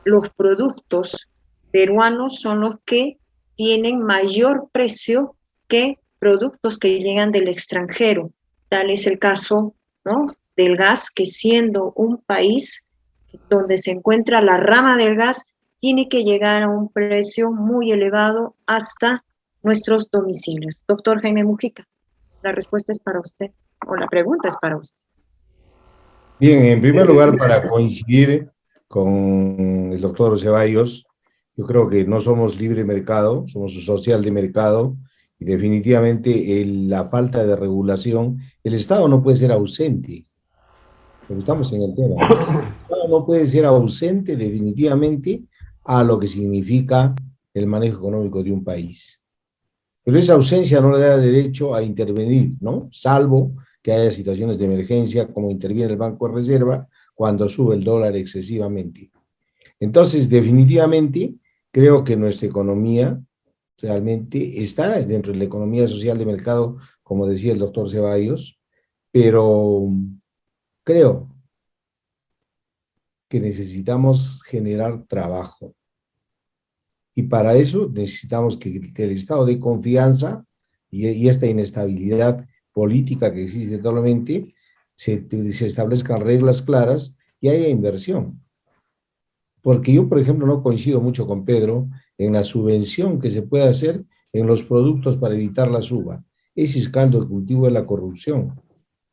Speaker 2: los productos peruanos son los que tienen mayor precio que productos que llegan del extranjero? Tal es el caso, ¿no?, del gas, que siendo un país donde se encuentra la rama del gas, tiene que llegar a un precio muy elevado hasta nuestros domicilios. Doctor Jaime Mujica, la respuesta es para usted, o la pregunta es para usted.
Speaker 3: Bien, en primer lugar, para coincidir con el doctor Ceballos, yo creo que no somos libre mercado, somos un social de mercado, y definitivamente la falta de regulación, el Estado no puede ser ausente, porque estamos en el tema. El Estado no puede ser ausente definitivamente a lo que significa el manejo económico de un país. Pero esa ausencia no le da derecho a intervenir, ¿no? Salvo que haya situaciones de emergencia, como interviene el Banco de Reserva cuando sube el dólar excesivamente. Entonces, definitivamente, creo que nuestra economía realmente está dentro de la economía social de mercado, como decía el doctor Ceballos, pero creo que necesitamos generar trabajo. Y para eso necesitamos que el estado de confianza y esta inestabilidad política que existe actualmente, se establezcan reglas claras y haya inversión. Porque yo, por ejemplo, no coincido mucho con Pedro en la subvención que se puede hacer en los productos para evitar la suba. Ese es caldo de cultivo de la corrupción.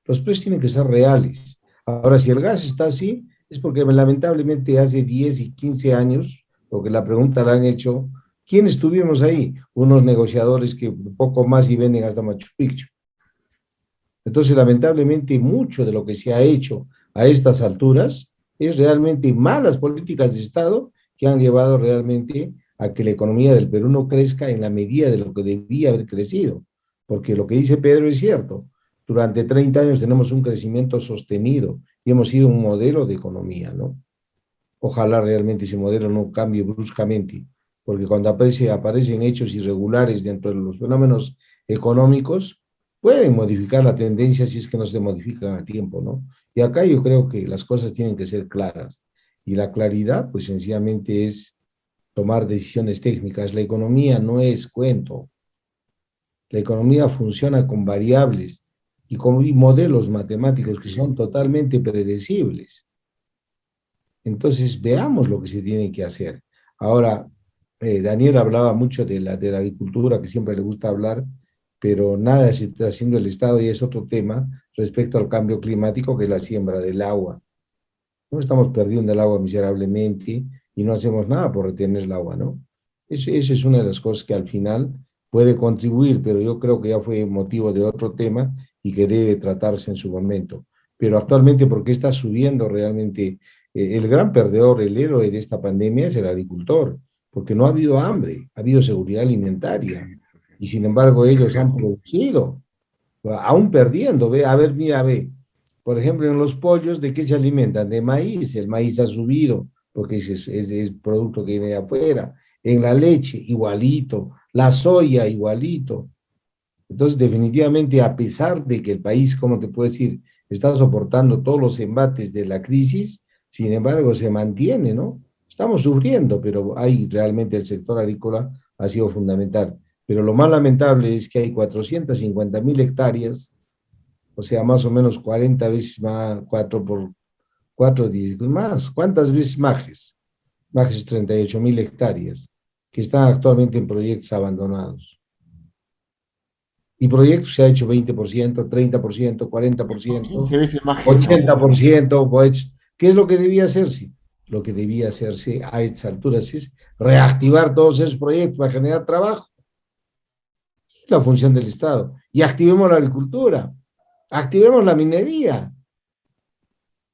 Speaker 3: Los precios tienen que ser reales. Ahora, si el gas está así, es porque lamentablemente hace 10 y 15 años, porque la pregunta la han hecho, ¿quiénes estuvimos ahí? Unos negociadores que poco más y venden hasta Machu Picchu. Entonces, lamentablemente, mucho de lo que se ha hecho a estas alturas es realmente malas políticas de Estado que han llevado realmente a que la economía del Perú no crezca en la medida de lo que debía haber crecido. porque lo que dice Pedro es cierto. Durante 30 años tenemos un crecimiento sostenido y hemos sido un modelo de economía, ¿no? Ojalá realmente ese modelo no cambie bruscamente, porque cuando aparecen hechos irregulares dentro de los fenómenos económicos, pueden modificar la tendencia si es que no se modifican a tiempo, ¿no? Y acá yo creo que las cosas tienen que ser claras, y la claridad, pues sencillamente es tomar decisiones técnicas. La economía no es cuento. La economía funciona con variables y con modelos matemáticos que son totalmente predecibles. Entonces, veamos lo que se tiene que hacer. Ahora, Daniel hablaba mucho de la agricultura, que siempre le gusta hablar, pero nada se está haciendo el Estado y es otro tema respecto al cambio climático, que es la siembra del agua. No estamos perdiendo el agua miserablemente y no hacemos nada por retener el agua, ¿no? Eso es una de las cosas que al final puede contribuir, pero yo creo que ya fue motivo de otro tema y que debe tratarse en su momento. Pero actualmente, ¿por qué está subiendo realmente? El gran perdedor, el héroe de esta pandemia es el agricultor, porque no ha habido hambre, ha habido seguridad alimentaria, y sin embargo ellos han producido, aún perdiendo. Ve, a ver, mira, ve, por ejemplo, en los pollos, ¿de qué se alimentan? De maíz, el maíz ha subido, porque es producto que viene de afuera. En la leche, igualito, la soya, igualito. Entonces, definitivamente, a pesar de que el país, como te puedo decir, está soportando todos los embates de la crisis, sin embargo, se mantiene, ¿no? Estamos sufriendo, pero hay realmente el sector agrícola ha sido fundamental. Pero lo más lamentable es que hay 450.000 hectáreas, o sea, más o menos 40 veces más, 4 por 4, 10 más. ¿Cuántas veces Majes? Majes 38.000 hectáreas, que están actualmente en proyectos abandonados. Y proyectos se ha hecho 20%, 30%, 40%,
Speaker 8: 15 veces más.
Speaker 3: 80%, pues, ¿qué es lo que debía hacerse? Lo que debía hacerse a estas alturas es reactivar todos esos proyectos para generar trabajo. La función del Estado. Y activemos la agricultura, activemos la minería.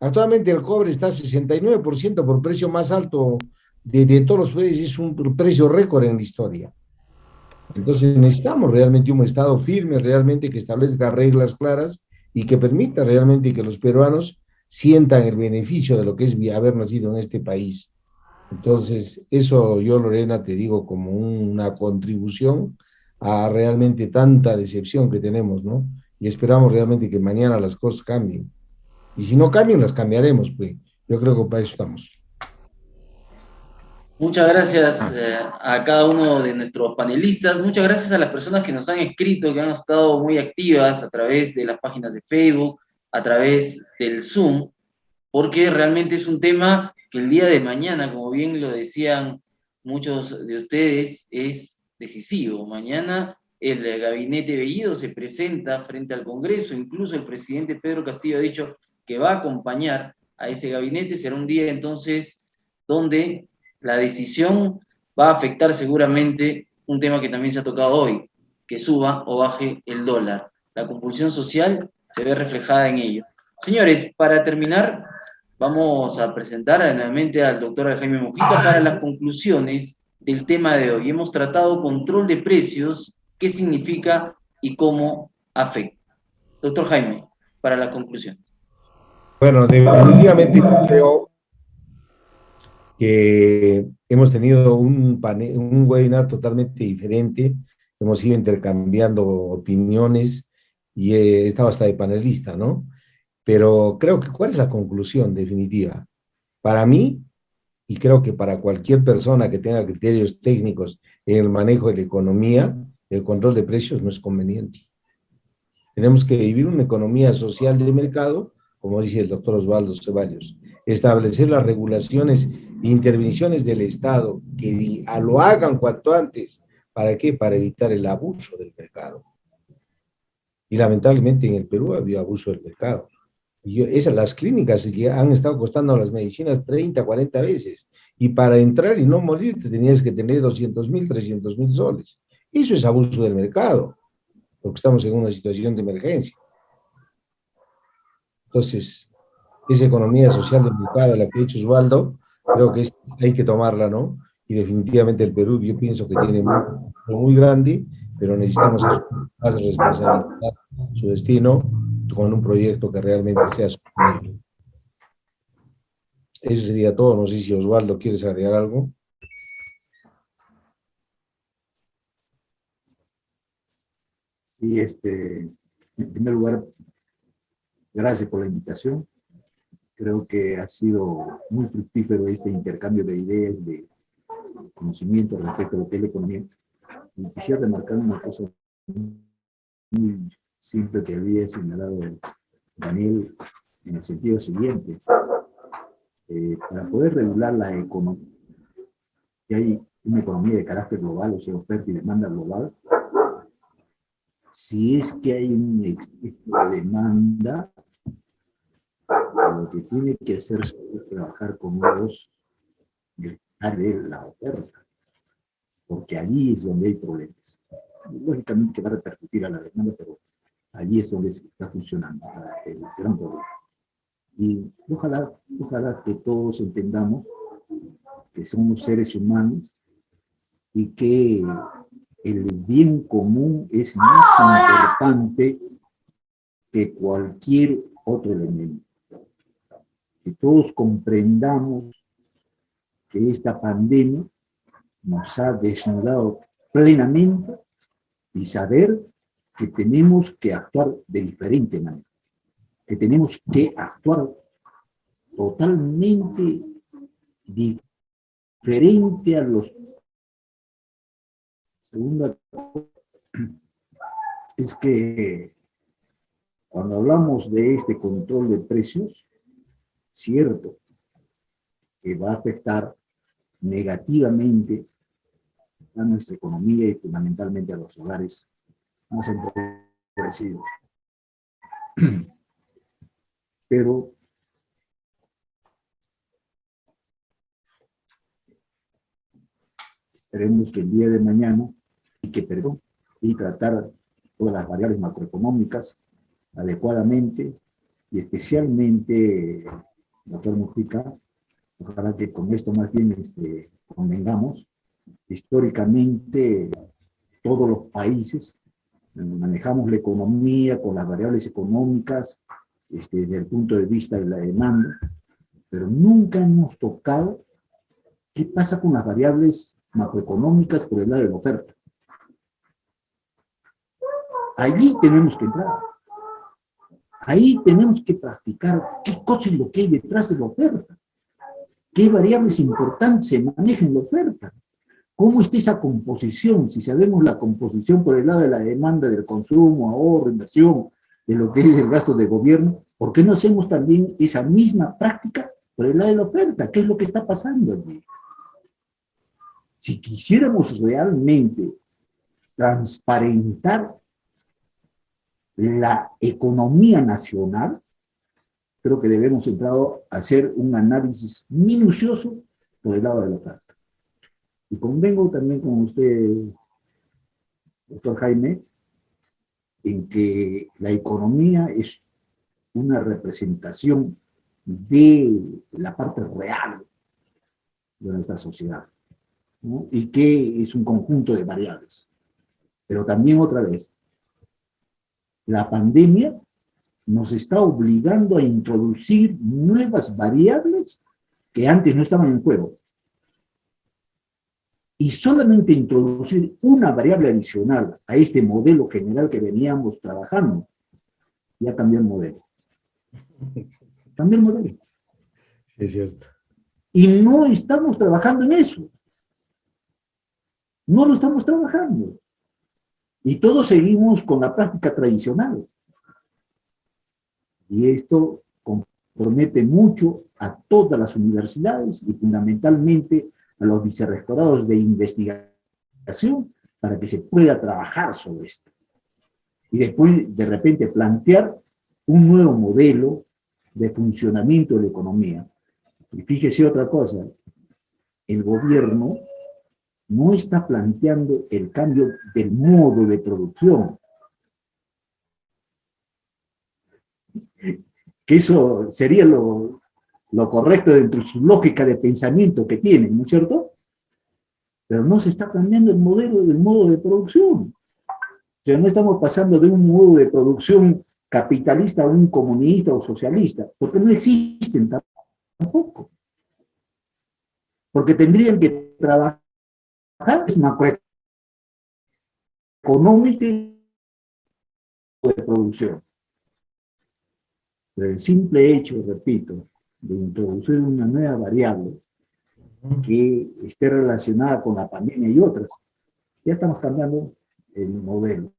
Speaker 3: Actualmente el cobre está a 69% por precio más alto de todos los precios, es un precio récord en la historia. Entonces necesitamos realmente un Estado firme, realmente que establezca reglas claras y que permita realmente que los peruanos sientan el beneficio de lo que es haber nacido en este país. Entonces, eso yo, Lorena, te digo como una contribución a realmente tanta decepción que tenemos, ¿no? Y esperamos realmente que mañana las cosas cambien. Y si no cambian, las cambiaremos, pues. Yo creo que para eso estamos.
Speaker 1: Muchas gracias a cada uno de nuestros panelistas. Muchas gracias a las personas que nos han escrito, que han estado muy activas a través de las páginas de Facebook, a través del Zoom, porque realmente es un tema que el día de mañana, como bien lo decían muchos de ustedes, es decisivo. Mañana el gabinete Bellido se presenta frente al Congreso, incluso el presidente Pedro Castillo ha dicho que va a acompañar a ese gabinete. Será un día entonces donde la decisión va a afectar seguramente un tema que también se ha tocado hoy, que suba o baje el dólar. La compulsión social se ve reflejada en ello. Señores, para terminar, vamos a presentar nuevamente al doctor Jaime Mujica para las conclusiones del tema de hoy. Hemos tratado control de precios, qué significa y cómo afecta. Doctor Jaime, para la conclusión.
Speaker 3: Bueno, definitivamente creo que hemos tenido un webinar totalmente diferente, hemos ido intercambiando opiniones y he estado hasta de panelista, ¿no? Pero creo que, ¿cuál es la conclusión definitiva? Para mí, y creo que para cualquier persona que tenga criterios técnicos en el manejo de la economía, el control de precios no es conveniente. Tenemos que vivir una economía social de mercado, como dice el doctor Osvaldo Ceballos, establecer las regulaciones e intervenciones del Estado que lo hagan cuanto antes. ¿Para qué? Para evitar el abuso del mercado. Y lamentablemente en el Perú había abuso del mercado. Y las clínicas que han estado costando las medicinas 30, 40 veces. Y para entrar y no morir te tenías que tener 200.000, 300.000 soles. Eso es abuso del mercado, porque estamos en una situación de emergencia. Entonces, esa economía social de mercado, la que ha hecho Osvaldo, creo que hay que tomarla, ¿no? Y definitivamente el Perú, yo pienso que tiene muy grande pero necesitamos más responsabilidad, su destino, con un proyecto que realmente sea sostenible. Eso sería todo. No sé si Osvaldo quieres agregar algo.
Speaker 6: Sí, en primer lugar, gracias por la invitación. Creo que ha sido muy fructífero este intercambio de ideas, de conocimiento respecto a lo que es la economía. Y quisiera remarcar una cosa muy simple que había señalado Daniel en el sentido siguiente. Para poder regular la economía, que hay una economía de carácter global, o sea, oferta y demanda global, si es que hay un exceso de demanda, lo que tiene que hacerse es trabajar con nuevos de la oferta, porque allí es donde hay problemas. Lógicamente va a repercutir a la demanda, pero allí es donde está funcionando el gran problema. Y ojalá que todos entendamos que somos seres humanos y que el bien común es más importante que cualquier otro elemento. Que todos comprendamos que esta pandemia nos ha desnudado plenamente y saber que tenemos que actuar de diferente manera, que tenemos que actuar totalmente diferente a los... Segunda es que cuando hablamos de este control de precios, cierto que va a afectar negativamente a nuestra economía y fundamentalmente a los hogares más empobrecidos. Pero esperemos que el día de mañana y tratar todas las variables macroeconómicas adecuadamente y especialmente, doctor Mujica, ojalá que con esto más bien convengamos, históricamente todos los países manejamos la economía con las variables económicas desde el punto de vista de la demanda, pero nunca hemos tocado qué pasa con las variables macroeconómicas por el lado de la oferta. Allí tenemos que entrar. Ahí tenemos que practicar qué cosa es lo que hay detrás de la oferta. ¿Qué variables importantes se manejan en la oferta? ¿Cómo está esa composición? Si sabemos la composición por el lado de la demanda, del consumo, ahorro, inversión, de lo que es el gasto de gobierno, ¿por qué no hacemos también esa misma práctica por el lado de la oferta? ¿Qué es lo que está pasando allí? Si quisiéramos realmente transparentar la economía nacional, creo que debemos entrar a hacer un análisis minucioso por el lado de la oferta. Y convengo también con usted, doctor Jaime, en que la economía es una representación de la parte real de nuestra sociedad, ¿no? Y que es un conjunto de variables. Pero también otra vez, la pandemia nos está obligando a introducir nuevas variables que antes no estaban en juego. Y solamente introducir una variable adicional a este modelo general que veníamos trabajando, ya cambió el modelo. Cambió el modelo.
Speaker 3: Sí, es cierto.
Speaker 6: Y no estamos trabajando en eso. No lo estamos trabajando. Y todos seguimos con la práctica tradicional. Y esto compromete mucho a todas las universidades y fundamentalmente a los vicerrectorados de investigación para que se pueda trabajar sobre esto. Y después, de repente, plantear un nuevo modelo de funcionamiento de la economía. Y fíjese otra cosa, el gobierno no está planteando el cambio del modo de producción. Que eso sería lo correcto dentro de su lógica de pensamiento que tienen, ¿no es cierto? Pero no se está cambiando el modo de producción. sea, no estamos pasando de un modo de producción capitalista a un comunista o socialista, porque no existen tampoco. Porque tendrían que trabajar macroeconómica de producción. Pero el simple hecho, repito, de introducir una nueva variable que esté relacionada con la pandemia y otras, ya estamos cambiando el modelo.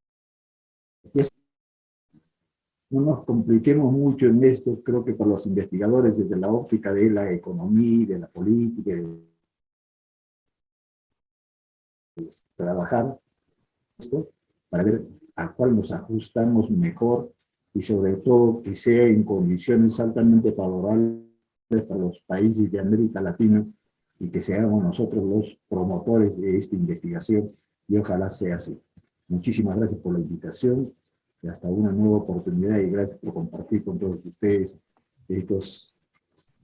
Speaker 6: No nos compliquemos mucho en esto, creo que para los investigadores desde la óptica de la economía, de la política, de trabajar esto para ver a cuál nos ajustamos mejor y sobre todo que sea en condiciones altamente favorables para los países de América Latina y que seamos nosotros los promotores de esta investigación y ojalá sea así. Muchísimas gracias por la invitación y hasta una nueva oportunidad y gracias por compartir con todos ustedes estos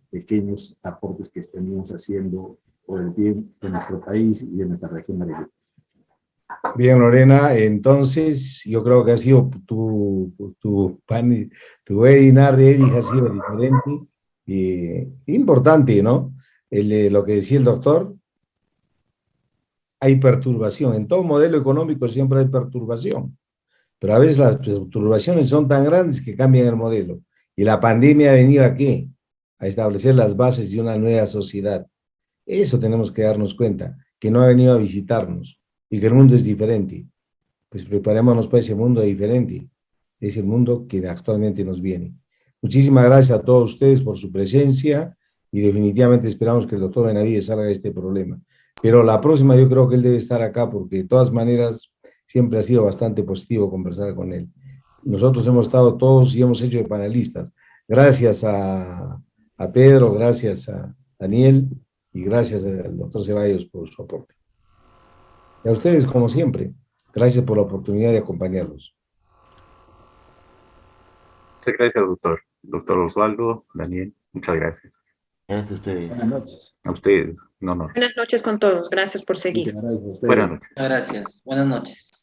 Speaker 6: pequeños aportes que venimos haciendo por el bien de nuestro país y de nuestra región marítima.
Speaker 3: Bien, Lorena, entonces yo creo que ha sido tu webinar de Erich ha sido diferente y importante, ¿no? Lo que decía el doctor, hay perturbación. En todo modelo económico siempre hay perturbación, pero a veces las perturbaciones son tan grandes que cambian el modelo. Y la pandemia ha venido aquí a establecer las bases de una nueva sociedad. Eso tenemos que darnos cuenta, que no ha venido a visitarnos y que el mundo es diferente. Pues preparémonos para ese mundo diferente. Es el mundo que actualmente nos viene. Muchísimas gracias a todos ustedes por su presencia y definitivamente esperamos que el doctor Benavides salga de este problema. Pero la próxima yo creo que él debe estar acá porque de todas maneras siempre ha sido bastante positivo conversar con él. Nosotros hemos estado todos y hemos hecho de panelistas. Gracias a Pedro, gracias a Daniel y gracias al doctor Ceballos por su aporte. Y a ustedes, como siempre, gracias por la oportunidad de acompañarlos.
Speaker 5: Muchas gracias, doctor. Doctor Osvaldo, Daniel, muchas gracias.
Speaker 8: Gracias a ustedes.
Speaker 6: Buenas noches.
Speaker 5: A ustedes, un honor.
Speaker 2: Buenas noches con todos. Gracias por seguir.
Speaker 6: Muchas gracias a ustedes.
Speaker 5: Buenas noches.
Speaker 1: Muchas gracias. Buenas noches.